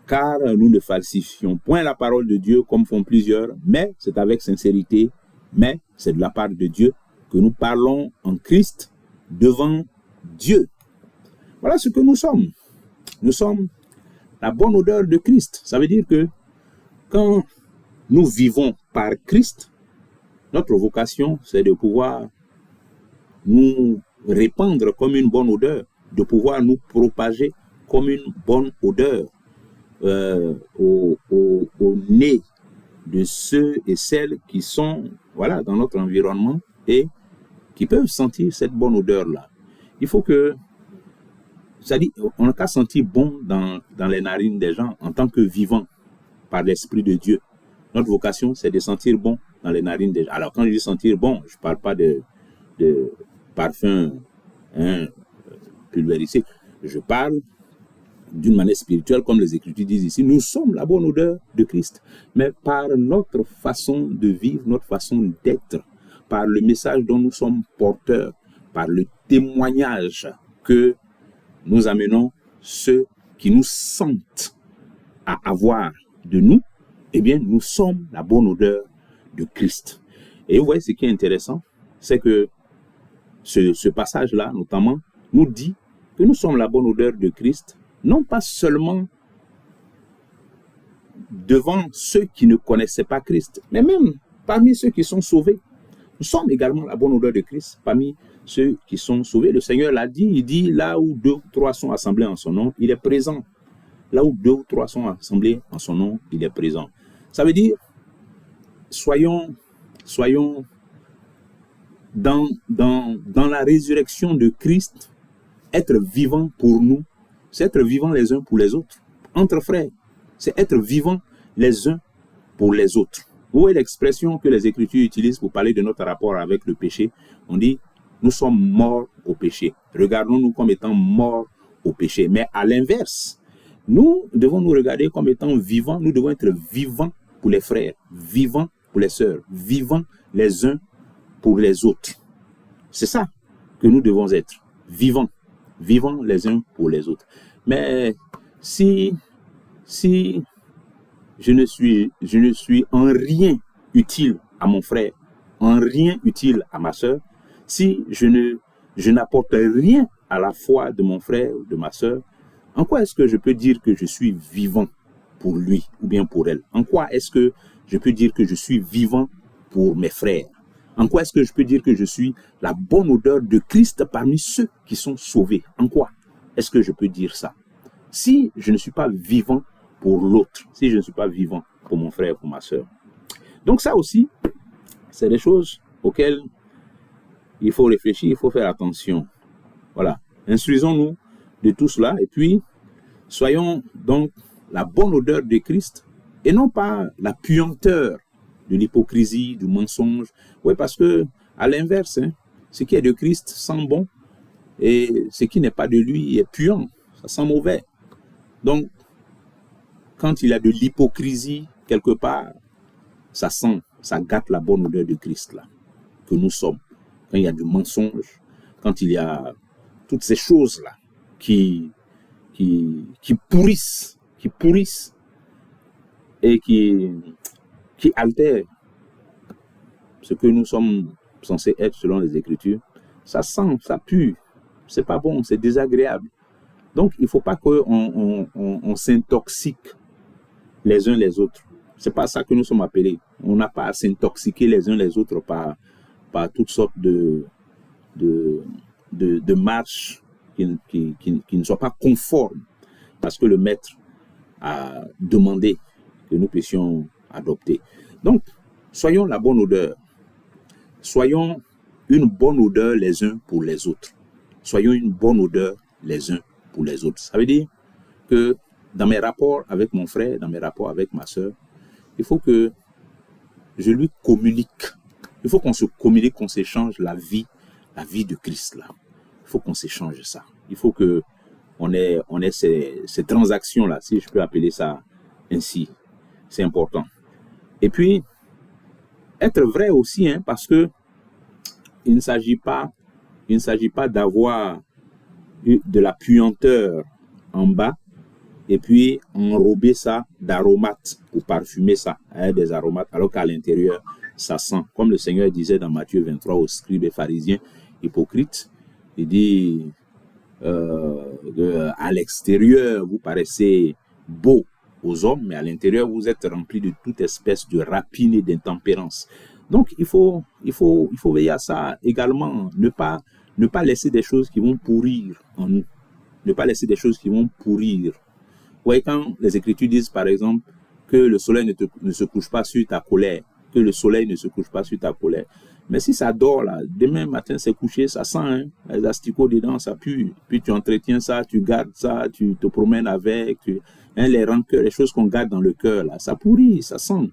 Car nous ne falsifions point la parole de Dieu comme font plusieurs, mais c'est avec sincérité, mais c'est de la part de Dieu que nous parlons en Christ devant Dieu. Voilà ce que nous sommes. Nous sommes la bonne odeur de Christ. Ça veut dire que quand nous vivons par Christ, notre vocation, c'est de pouvoir nous répandre comme une bonne odeur, de pouvoir nous propager comme une bonne odeur au nez de ceux et celles qui sont dans notre environnement et qui peuvent sentir cette bonne odeur-là. Il faut que, c'est-à-dire, on n'a qu'à sentir bon dans les narines des gens en tant que vivants par l'Esprit de Dieu. Notre vocation, c'est de sentir bon dans les narines des gens. Alors, quand je dis sentir bon, je ne parle pas de parfum pulvérisé. Je parle d'une manière spirituelle, comme les Écritures disent ici. Nous sommes la bonne odeur de Christ, mais par notre façon de vivre, notre façon d'être, par le message dont nous sommes porteurs, par le témoignage que nous amenons ceux qui nous sentent à avoir de nous, eh bien, nous sommes la bonne odeur de Christ. Et vous voyez, ce qui est intéressant, c'est que ce passage-là, notamment, nous dit que nous sommes la bonne odeur de Christ, non pas seulement devant ceux qui ne connaissaient pas Christ, mais même parmi ceux qui sont sauvés. Nous sommes également la bonne odeur de Christ parmi ceux qui sont sauvés. Le Seigneur l'a dit, il dit, là où 2 ou 3 sont assemblés en son nom, il est présent. Là où 2 ou 3 sont assemblés en son nom, il est présent. Ça veut dire, soyons dans la résurrection de Christ, être vivant pour nous, c'est être vivant les uns pour les autres. Entre frères, c'est être vivant les uns pour les autres. Vous voyez l'expression que les Écritures utilisent pour parler de notre rapport avec le péché. On dit, nous sommes morts au péché. Regardons-nous comme étant morts au péché. Mais à l'inverse, nous devons nous regarder comme étant vivants. Nous devons être vivants pour les frères, vivants pour les sœurs, vivants les uns pour les autres. C'est ça que nous devons être, vivants les uns pour les autres. Mais si je ne suis en rien utile à mon frère, en rien utile à ma sœur, si je n'apporte rien à la foi de mon frère ou de ma sœur, en quoi est-ce que je peux dire que je suis vivant pour lui ou bien pour elle? En quoi est-ce que je peux dire que je suis vivant pour mes frères? En quoi est-ce que je peux dire que je suis la bonne odeur de Christ parmi ceux qui sont sauvés? En quoi est-ce que je peux dire ça? Si je ne suis pas vivant pour l'autre, si je ne suis pas vivant pour mon frère, pour ma sœur. Donc ça aussi, c'est des choses auxquelles il faut réfléchir, il faut faire attention. Voilà. Instruisons-nous de tout cela et puis soyons donc la bonne odeur de Christ et non pas la puanteur de l'hypocrisie, du mensonge. Oui, parce que à l'inverse, ce qui est de Christ sent bon et ce qui n'est pas de lui est puant, ça sent mauvais. Donc, quand il y a de l'hypocrisie quelque part, ça sent, ça gâte la bonne odeur de Christ là, que nous sommes. Quand il y a du mensonge, quand il y a toutes ces choses là qui pourrissent et qui altèrent ce que nous sommes censés être selon les Écritures, ça sent, ça pue, c'est pas bon, c'est désagréable. Donc, il ne faut pas qu'on s'intoxique les uns les autres. C'est pas ça que nous sommes appelés. On n'a pas à s'intoxiquer les uns les autres par toutes sortes de marches qui ne soient pas conformes à ce que le maître a demandé que nous puissions adopter. Donc, soyons la bonne odeur. Soyons une bonne odeur les uns pour les autres. Soyons une bonne odeur les uns pour les autres. Ça veut dire que dans mes rapports avec mon frère, dans mes rapports avec ma sœur, il faut que je lui communique. Il faut qu'on se communique, qu'on s'échange la vie de Christ là. Il faut qu'on s'échange ça. Il faut que on ait ces transactions là, si je peux appeler ça ainsi. C'est important. Et puis être vrai aussi, parce que il ne s'agit pas d'avoir de la puanteur en bas et puis enrober ça d'aromates ou parfumer ça avec des aromates alors qu'à l'intérieur ça sent. Comme le Seigneur disait dans Matthieu 23 aux scribes et pharisiens hypocrites, il dit à l'extérieur vous paraissez beau aux hommes, mais à l'intérieur vous êtes remplis de toute espèce de rapine et d'intempérance. Donc il faut veiller à ça également, ne pas laisser des choses qui vont pourrir en nous, ne pas laisser des choses qui vont pourrir. Vous voyez, quand les Écritures disent par exemple que le soleil ne se couche pas sur ta colère, que le soleil ne se couche pas sur ta colère, mais si ça dort là, demain matin c'est couché, ça sent, les asticots dedans, ça pue, puis tu entretiens ça, tu gardes ça, tu te promènes avec, les rancœurs, les choses qu'on garde dans le cœur là, ça pourrit, ça sent.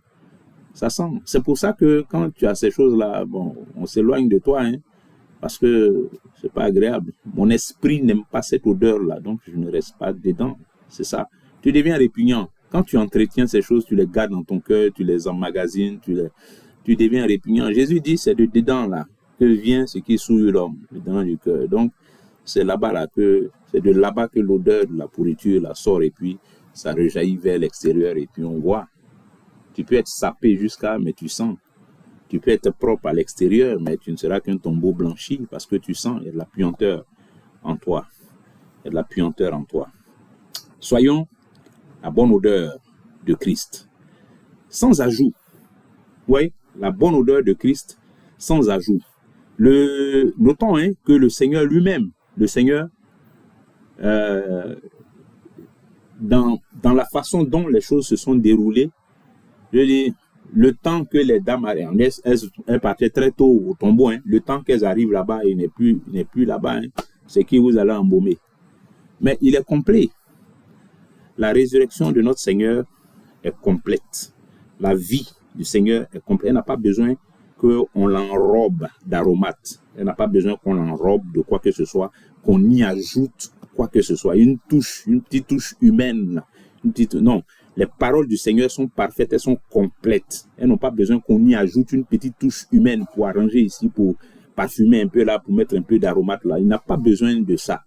C'est pour ça que quand tu as ces choses-là, bon, on s'éloigne de toi, parce que c'est pas agréable. Mon esprit n'aime pas cette odeur-là, donc je ne reste pas dedans. C'est ça. Tu deviens répugnant. Quand tu entretiens ces choses, tu les gardes dans ton cœur, tu les emmagasines, tu deviens répugnant. Jésus dit, c'est de dedans là que vient ce qui souille l'homme, le dedans du cœur. Donc, c'est de là-bas que l'odeur de la pourriture la sort et puis ça rejaillit vers l'extérieur et puis on voit. Tu peux être sapé mais tu sens. Tu peux être propre à l'extérieur, mais tu ne seras qu'un tombeau blanchi parce que tu sens, il y a de la puanteur en toi. Il y a de la puanteur en toi. Soyons la bonne odeur de Christ, sans ajout. Oui, la bonne odeur de Christ, sans ajout. Notons que le Seigneur lui-même, dans la façon dont les choses se sont déroulées, je dis, le temps que les dames arrivent, elles partaient très tôt au tombeau, le temps qu'elles arrivent là-bas, il n'est plus là-bas, c'est qui vous allez embaumer. Mais il est complet. La résurrection de notre Seigneur est complète. La vie du Seigneur est complète. Elle n'a pas besoin qu'on l'enrobe d'aromates. Elle n'a pas besoin qu'on l'enrobe de quoi que ce soit, qu'on y ajoute quoi que ce soit. Une petite touche humaine. Non, les paroles du Seigneur sont parfaites, elles sont complètes. Elles n'ont pas besoin qu'on y ajoute une petite touche humaine pour arranger ici, pour parfumer un peu là, pour mettre un peu d'aromates là. Il n'a pas besoin de ça.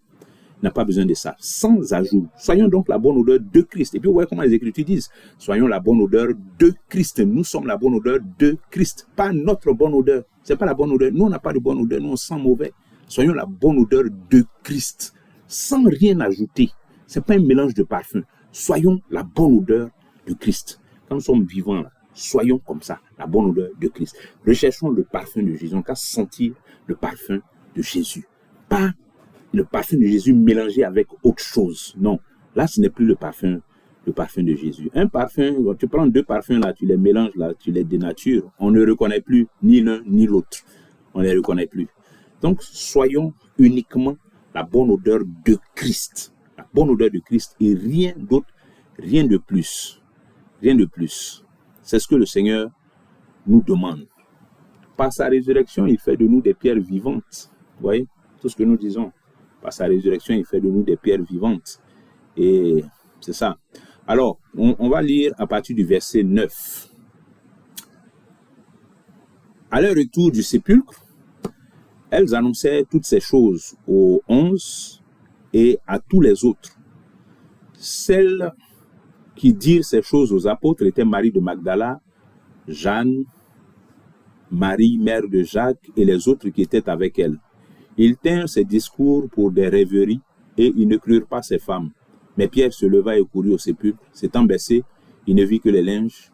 Il n'a pas besoin de ça. Sans ajout. Soyons donc la bonne odeur de Christ. Et puis, vous voyez comment les Écritures disent. Soyons la bonne odeur de Christ. Nous sommes la bonne odeur de Christ. Pas notre bonne odeur. C'est pas la bonne odeur. Nous, on n'a pas de bonne odeur. Nous, on sent mauvais. Soyons la bonne odeur de Christ. Sans rien ajouter. C'est pas un mélange de parfums. Soyons la bonne odeur de Christ. Quand nous sommes vivants, là, soyons comme ça. La bonne odeur de Christ. Recherchons le parfum de Jésus. On va sentir le parfum de Jésus. Pas le parfum de Jésus mélangé avec autre chose. Non, là, ce n'est plus le parfum de Jésus. Un parfum, tu prends deux parfums là, tu les mélanges là, tu les dénatures. On ne reconnaît plus ni l'un ni l'autre. On ne les reconnaît plus. Donc, soyons uniquement la bonne odeur de Christ. La bonne odeur de Christ et rien d'autre, rien de plus. Rien de plus. C'est ce que le Seigneur nous demande. Par sa résurrection, il fait de nous des pierres vivantes. Vous voyez, tout ce que nous disons. Par sa résurrection, il fait de nous des pierres vivantes. Et c'est ça. Alors, on va lire à partir du verset 9. À leur retour du sépulcre, elles annonçaient toutes ces choses aux 11 et à tous les autres. Celles qui dirent ces choses aux apôtres étaient Marie de Magdala, Jeanne, Marie, mère de Jacques, et les autres qui étaient avec elle. Ils tinrent ces discours pour des rêveries, et ils ne crurent pas ces femmes. Mais Pierre se leva et courut au sépulcre. S'étant baissé, il ne vit que les linges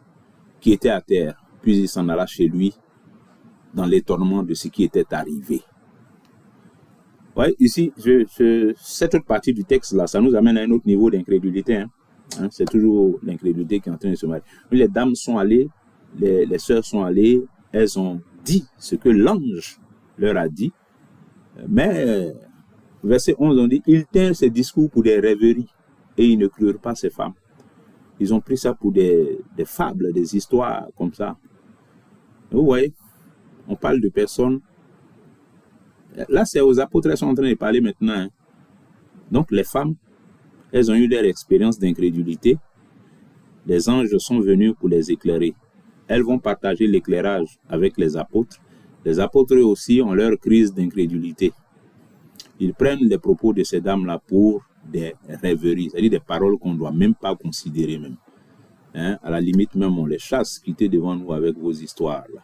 qui étaient à terre. Puis il s'en alla chez lui, dans l'étonnement de ce qui était arrivé. Ouais, ici, cette autre partie du texte-là, ça nous amène à un autre niveau d'incrédulité. C'est toujours l'incrédulité qui est en train de se marier. Les dames sont allées, les sœurs sont allées, elles ont dit ce que l'ange leur a dit. Mais, verset 11, on dit, ils tinrent ces discours pour des rêveries et ils ne crurent pas ces femmes. Ils ont pris ça pour des fables, des histoires comme ça. Vous voyez, on parle de personnes. Là, c'est aux apôtres, elles sont en train de parler maintenant. Donc, les femmes, elles ont eu leur expérience d'incrédulité. Les anges sont venus pour les éclairer. Elles vont partager l'éclairage avec les apôtres. Les apôtres eux aussi ont leur crise d'incrédulité. Ils prennent les propos de ces dames-là pour des rêveries, c'est-à-dire des paroles qu'on ne doit même pas considérer même. À la limite même, on les chasse, quittez devant nous avec vos histoires. Là.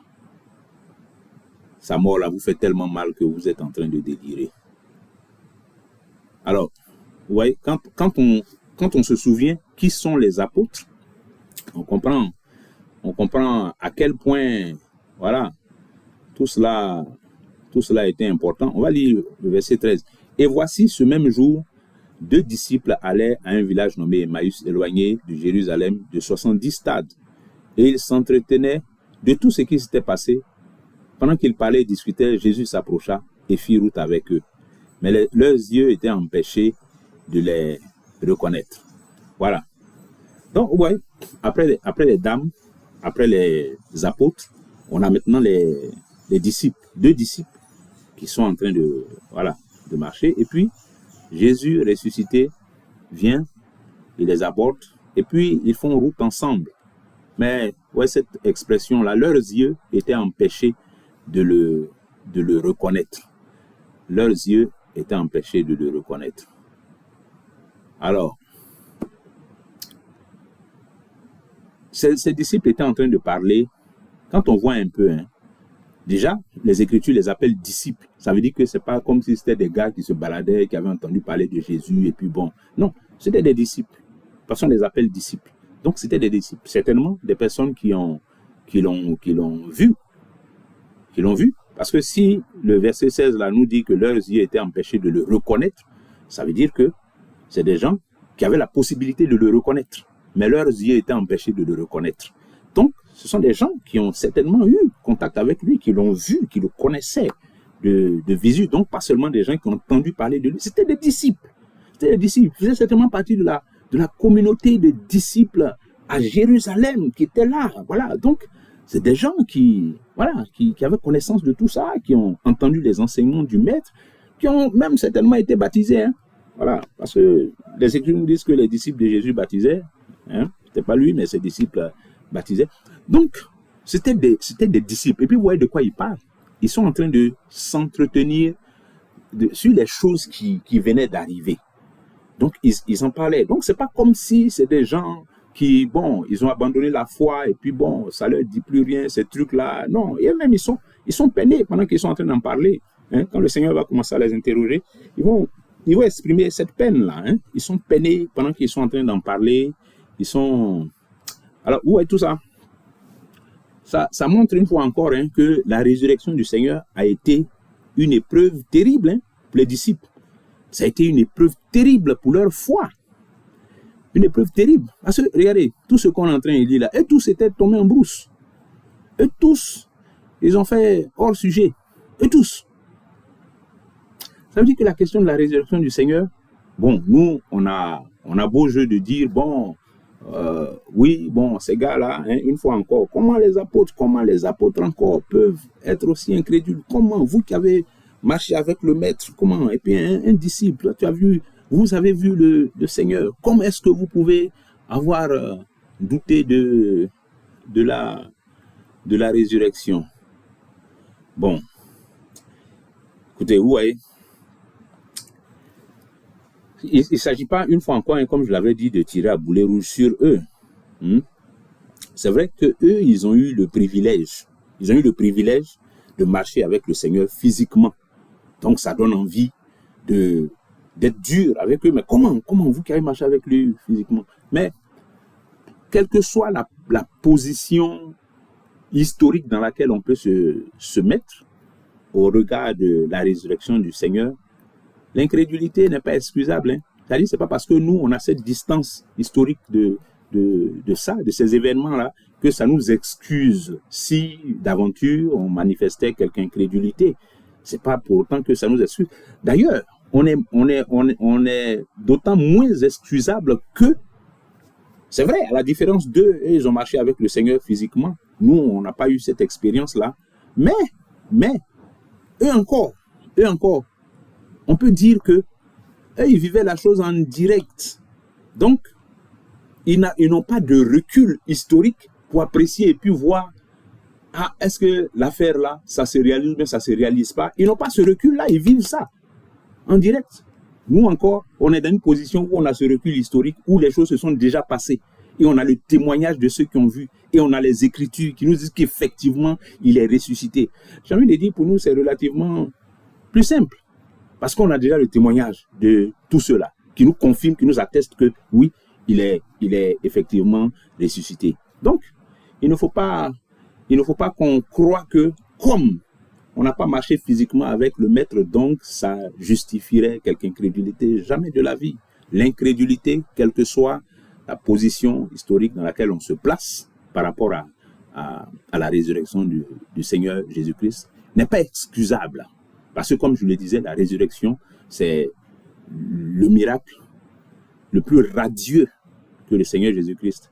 Sa mort là vous fait tellement mal que vous êtes en train de délirer. Alors, vous voyez, quand on se souvient qui sont les apôtres, on comprend à quel point, voilà, tout cela était important. On va lire le verset 13. Et voici, ce même jour, 2 disciples allaient à un village nommé Emmaüs, éloigné de Jérusalem de 70 stades. Et ils s'entretenaient de tout ce qui s'était passé. Pendant qu'ils parlaient et discutaient, Jésus s'approcha et fit route avec eux. Mais leurs yeux étaient empêchés de les reconnaître. Voilà. Donc, ouais, après les dames, après les apôtres, on a maintenant les disciples, 2 disciples qui sont en train de marcher. Et puis, Jésus ressuscité vient, il les aborde, et puis ils font route ensemble. Mais, ouais, cette expression-là, leurs yeux étaient empêchés de de le reconnaître. Leurs yeux étaient empêchés de le reconnaître. Alors, ces disciples étaient en train de parler. Quand on voit un peu, déjà, les Écritures les appellent disciples. Ça veut dire que c'est pas comme si c'était des gars qui se baladaient, qui avaient entendu parler de Jésus, et puis bon. Non, c'était des disciples. Parce qu'on les appelle disciples. Donc, c'était des disciples. Certainement, des personnes qui l'ont vu. Qui l'ont vu. Parce que si le verset 16 là nous dit que leurs yeux étaient empêchés de le reconnaître, ça veut dire que c'est des gens qui avaient la possibilité de le reconnaître. Mais leurs yeux étaient empêchés de le reconnaître. Donc, ce sont des gens qui ont certainement eu contact avec lui, qui l'ont vu, qui le connaissaient de visu. Donc, pas seulement des gens qui ont entendu parler de lui. C'était des disciples. C'était des disciples. Ils faisaient certainement partie de la communauté de disciples à Jérusalem qui étaient là. Voilà. Donc, c'est des gens qui avaient connaissance de tout ça, qui ont entendu les enseignements du maître, qui ont même certainement été baptisés. Voilà. Parce que les Écritures nous disent que les disciples de Jésus baptisaient. C'était pas lui, mais ses disciples baptisaient. Donc, c'était des disciples. Et puis, vous voyez de quoi ils parlent. Ils sont en train de s'entretenir sur les choses qui venaient d'arriver. Donc, ils en parlaient. Donc, c'est pas comme si c'est des gens qui, bon, ils ont abandonné la foi et puis, bon, ça leur dit plus rien, ces trucs-là. Non, et même, ils sont peinés pendant qu'ils sont en train d'en parler. Quand le Seigneur va commencer à les interroger, ils vont exprimer cette peine-là. Ils sont peinés pendant qu'ils sont en train d'en parler. Ils sont... Alors, où est tout ça? Ça montre une fois encore que la résurrection du Seigneur a été une épreuve terrible pour les disciples. Ça a été une épreuve terrible pour leur foi. Une épreuve terrible. Parce que, regardez, tout ce qu'on est en train de dire là, et tous étaient tombés en brousse. Et tous, ils ont fait hors sujet. Et tous. Ça veut dire que la question de la résurrection du Seigneur, bon, nous, on a beau jeu de dire, bon, oui, bon, ces gars-là, une fois encore, comment les apôtres encore peuvent être aussi incrédules? Comment, vous qui avez marché avec le maître, comment? Et puis un disciple, vous avez vu le Seigneur, comment est-ce que vous pouvez avoir douté de la résurrection? Bon, écoutez, vous voyez, il ne s'agit pas, une fois encore, comme je l'avais dit, de tirer à boulet rouge sur eux. C'est vrai qu'eux, ils ont eu le privilège. Ils ont eu le privilège de marcher avec le Seigneur physiquement. Donc, ça donne envie d'être dur avec eux. Mais comment vous qui avez marché avec lui physiquement? Mais, quelle que soit la position historique dans laquelle on peut se mettre au regard de la résurrection du Seigneur, l'incrédulité n'est pas excusable. C'est-à-dire, c'est pas parce que nous, on a cette distance historique de ces événements-là, que ça nous excuse si, d'aventure, on manifestait quelque incrédulité. C'est pas pour autant que ça nous excuse. D'ailleurs, on est d'autant moins excusable que, c'est vrai, à la différence d'eux, ils ont marché avec le Seigneur physiquement. Nous, on n'a pas eu cette expérience-là. Mais, eux encore, on peut dire que eux, ils vivaient la chose en direct. Donc, ils n'ont pas de recul historique pour apprécier et puis voir, est-ce que l'affaire là, ça se réalise ou bien ça se réalise pas. Ils n'ont pas ce recul-là, ils vivent ça en direct. Nous encore, on est dans une position où on a ce recul historique, où les choses se sont déjà passées. Et on a le témoignage de ceux qui ont vu. Et on a les Écritures qui nous disent qu'effectivement, il est ressuscité. J'ai envie de dire, pour nous, c'est relativement plus simple. Parce qu'on a déjà le témoignage de tout cela, qui nous confirme, qui nous atteste que oui, il est effectivement ressuscité. Donc, il ne faut pas qu'on croie que, comme on n'a pas marché physiquement avec le maître, donc ça justifierait quelque incrédulité. Jamais de la vie. L'incrédulité, quelle que soit la position historique dans laquelle on se place par rapport à la résurrection du Seigneur Jésus-Christ, n'est pas excusable. Parce que, comme je le disais, la résurrection, c'est le miracle le plus radieux que le Seigneur Jésus-Christ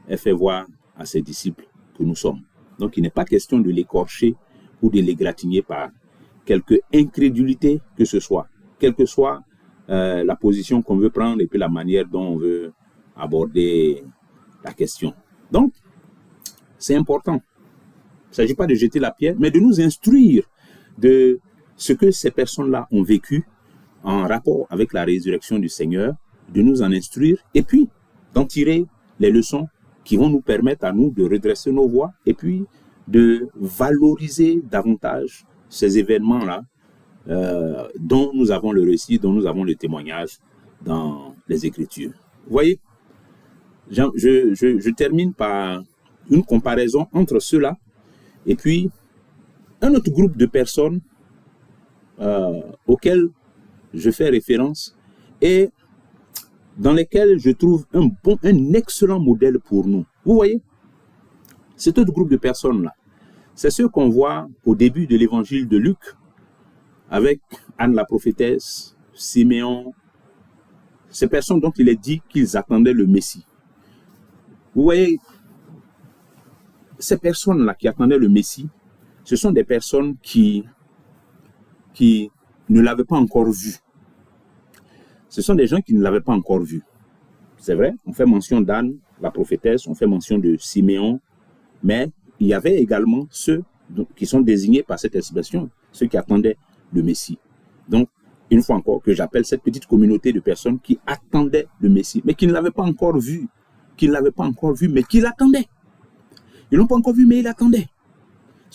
ait fait voir à ses disciples que nous sommes. Donc, il n'est pas question de l'écorcher ou de l'égratigner par quelque incrédulité que ce soit, quelle que soit la position qu'on veut prendre et puis la manière dont on veut aborder la question. Donc, c'est important. Il ne s'agit pas de jeter la pierre, mais de nous instruire de ce que ces personnes-là ont vécu en rapport avec la résurrection du Seigneur, de nous en instruire et puis d'en tirer les leçons qui vont nous permettre à nous de redresser nos voies et puis de valoriser davantage ces événements-là dont nous avons le récit, dont nous avons le témoignage dans les Écritures. Vous voyez, je termine par une comparaison entre ceux-là et puis un autre groupe de personnes auxquelles je fais référence et dans lesquels je trouve un excellent modèle pour nous. Vous voyez, cet autre groupe de personnes-là, c'est ceux qu'on voit au début de l'évangile de Luc, avec Anne la prophétesse, Siméon, ces personnes dont il est dit qu'ils attendaient le Messie. Vous voyez, ces personnes-là qui attendaient le Messie, ce sont des personnes qui ne l'avaient pas encore vu. Ce sont des gens qui ne l'avaient pas encore vu. C'est vrai, on fait mention d'Anne, la prophétesse, on fait mention de Siméon, mais il y avait également ceux qui sont désignés par cette expression, ceux qui attendaient le Messie. Donc, une fois encore, que j'appelle cette petite communauté de personnes qui attendaient le Messie, mais qui ne l'avaient pas encore vu, mais qui l'attendaient. Ils ne l'ont pas encore vu, mais ils l'attendaient.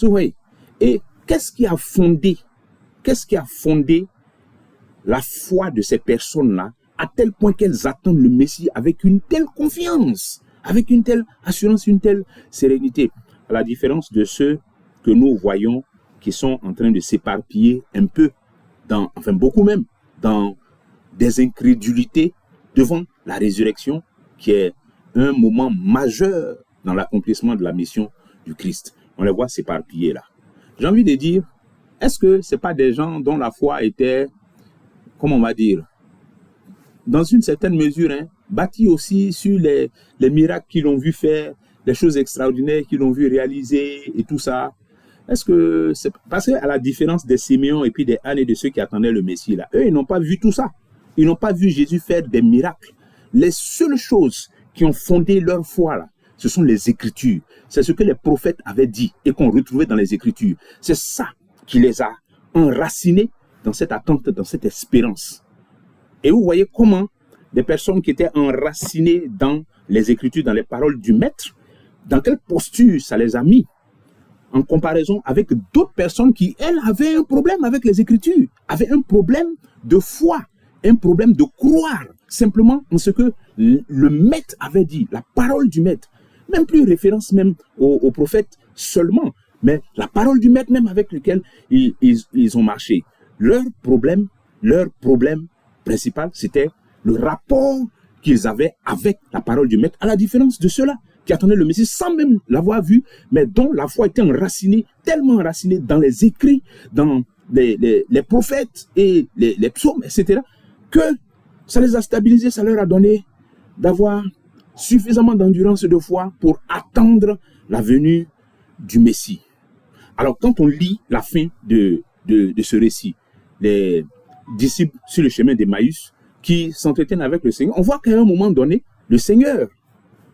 Vous voyez. Et qu'est-ce qui a fondé la foi de ces personnes-là, à tel point qu'elles attendent le Messie avec une telle confiance, avec une telle assurance, une telle sérénité, à la différence de ceux que nous voyons qui sont en train de s'éparpiller un peu, beaucoup même, dans des incrédulités devant la résurrection, qui est un moment majeur dans l'accomplissement de la mission du Christ. On les voit s'éparpiller là. J'ai envie de dire, est-ce que ce n'est pas des gens dont la foi était, comment on va dire, dans une certaine mesure, bâti aussi sur les miracles qu'ils ont vu faire, les choses extraordinaires qu'ils ont vu réaliser et tout ça. Est-ce que c'est parce qu'à la différence des Siméon et puis des Anne et de ceux qui attendaient le Messie là, eux ils n'ont pas vu tout ça. Ils n'ont pas vu Jésus faire des miracles. Les seules choses qui ont fondé leur foi là, ce sont les Écritures. C'est ce que les prophètes avaient dit et qu'on retrouvait dans les Écritures. C'est ça qui les a enracinés dans cette attente, dans cette espérance. Et vous voyez comment des personnes qui étaient enracinées dans les Écritures, dans les paroles du Maître, dans quelle posture ça les a mis en comparaison avec d'autres personnes qui, elles, avaient un problème avec les Écritures, avaient un problème de foi, un problème de croire simplement en ce que le Maître avait dit, la parole du Maître. Même plus référence même aux prophètes seulement, mais la parole du Maître même avec lequel ils ont marché. Leur problème principal, c'était le rapport qu'ils avaient avec la parole du Maître, à la différence de ceux-là qui attendaient le Messie sans même l'avoir vu, mais dont la foi était enracinée, tellement enracinée dans les écrits, dans les prophètes et les psaumes, etc., que ça les a stabilisés, ça leur a donné d'avoir suffisamment d'endurance et de foi pour attendre la venue du Messie. Alors, quand on lit la fin de ce récit, les disciples sur le chemin d'Emmaüs qui s'entretiennent avec le Seigneur, on voit qu'à un moment donné, le Seigneur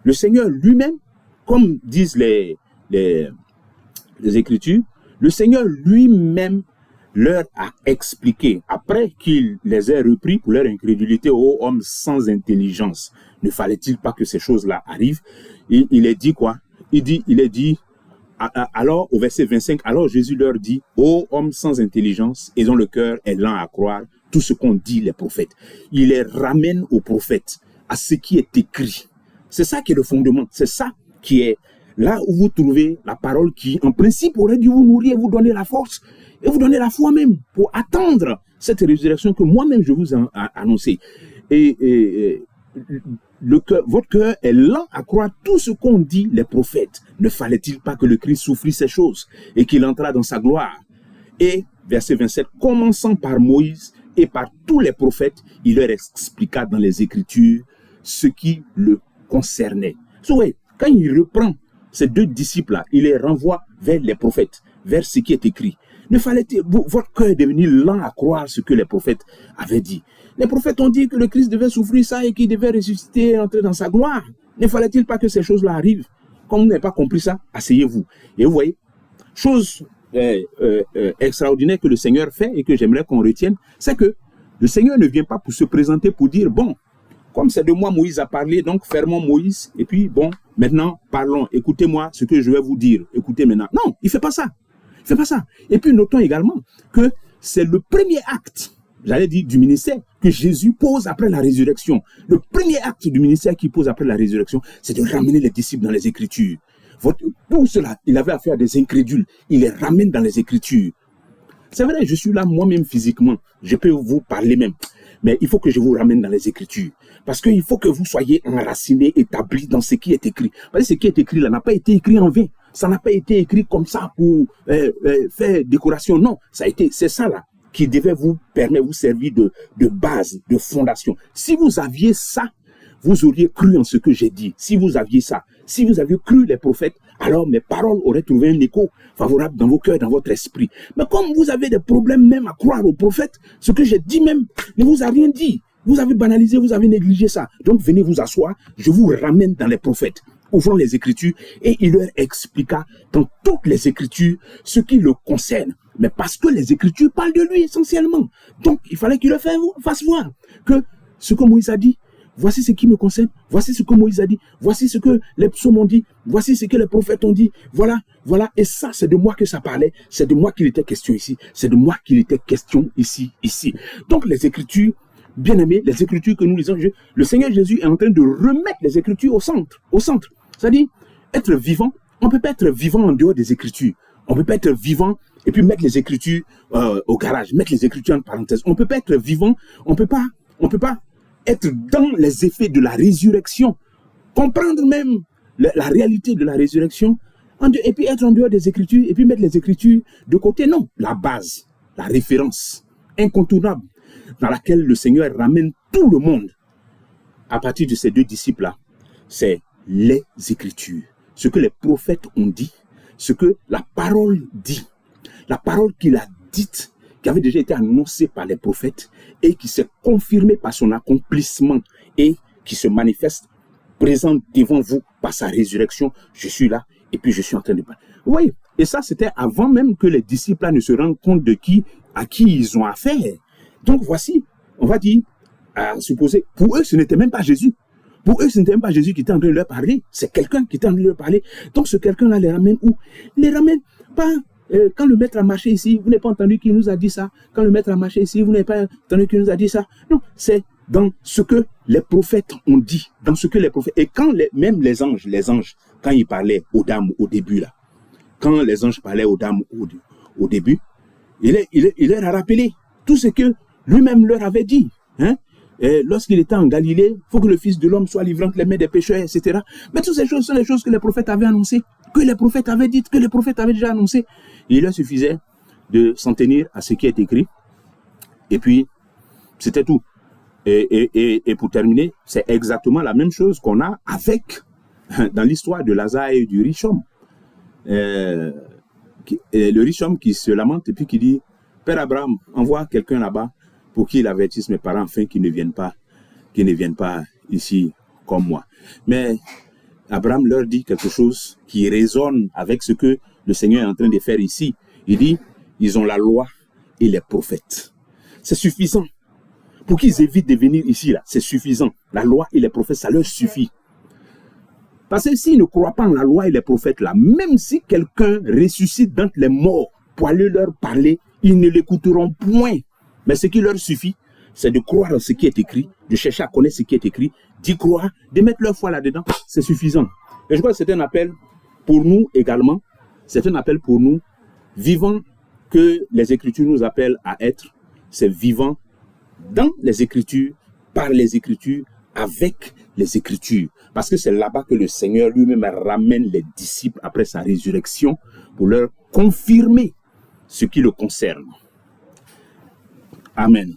lui-même, comme disent les Écritures, le Seigneur lui-même leur a expliqué, après qu'il les ait repris pour leur incrédulité, ô hommes sans intelligence, ne fallait-il pas que ces choses-là arrivent? Il est dit quoi? Il est dit, alors au verset 25, alors Jésus leur dit, ô hommes sans intelligence, et dont le cœur est lent à croire tout ce qu'ont dit les prophètes. Il les ramène aux prophètes, à ce qui est écrit. C'est ça qui est le fondement, c'est ça qui est là où vous trouvez la parole qui, en principe, aurait dû vous nourrir, vous donner la force, et vous donner la foi même, pour attendre cette résurrection que moi-même je vous ai annoncée. Et votre cœur est lent à croire tout ce qu'ont dit les prophètes. Ne fallait-il pas que le Christ souffrit ces choses et qu'il entra dans sa gloire? Et, verset 27, commençant par Moïse et par tous les prophètes, il leur expliqua dans les Écritures ce qui le concernait. Quand il reprend ces deux disciples-là, il les renvoie vers les prophètes, vers ce qui est écrit. Ne fallait-il, votre cœur est devenu lent à croire ce que les prophètes avaient dit. Les prophètes ont dit que le Christ devait souffrir ça et qu'il devait ressusciter et entrer dans sa gloire. Ne fallait-il pas que ces choses-là arrivent? Comme vous n'avez pas compris ça, asseyez-vous. Et vous voyez, chose extraordinaire que le Seigneur fait et que j'aimerais qu'on retienne, c'est que le Seigneur ne vient pas pour se présenter pour dire, bon, comme c'est de moi Moïse a parlé, donc fermons Moïse, et puis bon, maintenant parlons, écoutez-moi ce que je vais vous dire, écoutez maintenant. Non, il ne fait pas ça. Il ne fait pas ça. Et puis notons également que c'est le premier acte, j'allais dire, du ministère que Jésus pose après la résurrection. Le premier acte du ministère qu'il pose après la résurrection, c'est de ramener les disciples dans les Écritures. Pour cela, il avait affaire à des incrédules. Il les ramène dans les Écritures. C'est vrai, je suis là moi-même physiquement. Je peux vous parler même. Mais il faut que je vous ramène dans les Écritures. Parce qu'il faut que vous soyez enracinés, établis dans ce qui est écrit. Parce que ce qui est écrit là n'a pas été écrit en vain. Ça n'a pas été écrit comme ça pour faire décoration. Non, c'est ça là qui devait vous permettre, vous servir de base, de fondation. Si vous aviez ça, vous auriez cru en ce que j'ai dit. Si vous aviez ça, si vous aviez cru les prophètes, alors mes paroles auraient trouvé un écho favorable dans vos cœurs, dans votre esprit. Mais comme vous avez des problèmes même à croire aux prophètes, ce que j'ai dit même ne vous a rien dit. Vous avez banalisé, vous avez négligé ça. Donc venez vous asseoir, je vous ramène dans les prophètes. Ouvrons les Écritures et il leur expliqua dans toutes les Écritures ce qui le concerne. Mais parce que les Écritures parlent de lui essentiellement. Donc il fallait qu'il le fasse voir que ce que Moïse a dit, voici ce qui me concerne, voici ce que Moïse a dit, voici ce que les psaumes ont dit, voici ce que les prophètes ont dit, voilà, voilà, et ça c'est de moi que ça parlait, c'est de moi qu'il était question ici, c'est de moi qu'il était question ici. Donc les Écritures, bien aimés, les Écritures que nous lisons, le Seigneur Jésus est en train de remettre les Écritures au centre, c'est-à-dire être vivant, on ne peut pas être vivant en dehors des Écritures, on ne peut pas être vivant et puis mettre les Écritures au garage, mettre les Écritures en parenthèse, on ne peut pas être vivant, on peut pas être dans les effets de la résurrection, comprendre même la réalité de la résurrection, et puis être en dehors des Écritures, et puis mettre les Écritures de côté. Non, la base, la référence incontournable dans laquelle le Seigneur ramène tout le monde à partir de ces deux disciples-là, c'est les Écritures. Ce que les prophètes ont dit, ce que la parole dit, la parole qu'il a dite, qui avait déjà été annoncée par les prophètes et qui s'est confirmée par son accomplissement et qui se manifeste présente devant vous par sa résurrection. Je suis là et puis je suis en train de parler. Oui, et ça c'était avant même que les disciples là ne se rendent compte à qui ils ont affaire. Donc voici, on va dire, à supposer, pour eux ce n'était même pas Jésus. Pour eux ce n'était même pas Jésus qui était en train de leur parler, c'est quelqu'un qui était en train de leur parler. Donc ce quelqu'un-là les ramène où? Il les ramène pas... quand le maître a marché ici, vous n'avez pas entendu qu'il nous a dit ça. Quand le maître a marché ici, vous n'avez pas entendu qu'il nous a dit ça. Non, c'est dans ce que les prophètes ont dit. Dans ce que les prophètes... Et quand même les anges, quand ils parlaient aux dames au début, là, quand les anges parlaient aux dames au début, il leur a rappelé tout ce que lui-même leur avait dit. Hein? Lorsqu'il était en Galilée, il faut que le Fils de l'homme soit livré entre les mains des pécheurs, etc. Mais toutes ces choses sont les choses que les prophètes avaient annoncées, que les prophètes avaient dites, que les prophètes avaient déjà annoncées. Il leur suffisait de s'en tenir à ce qui est écrit. Et puis, c'était tout. Et pour terminer, c'est exactement la même chose qu'on a dans l'histoire de Lazare et du riche homme. Le riche homme qui se lamente et puis qui dit, Père Abraham, envoie quelqu'un là-bas pour qu'il avertisse mes parents afin qu'ils ne viennent pas ici comme moi. Mais Abraham leur dit quelque chose qui résonne avec ce que le Seigneur est en train de faire ici. Il dit, ils ont la loi et les prophètes. C'est suffisant. Pour qu'ils évitent de venir ici, là, c'est suffisant. La loi et les prophètes, ça leur suffit. Parce que s'ils ne croient pas en la loi et les prophètes, là, même si quelqu'un ressuscite d'entre les morts pour aller leur parler, ils ne l'écouteront point. Mais ce qui leur suffit, c'est de croire en ce qui est écrit, de chercher à connaître ce qui est écrit, d'y croire, de mettre leur foi là-dedans. C'est suffisant. Et je crois que c'est un appel pour nous également. C'est un appel pour nous, vivant que les Écritures nous appellent à être. C'est vivant dans les Écritures, par les Écritures, avec les Écritures. Parce que c'est là-bas que le Seigneur lui-même ramène les disciples après sa résurrection pour leur confirmer ce qui le concerne. Amen.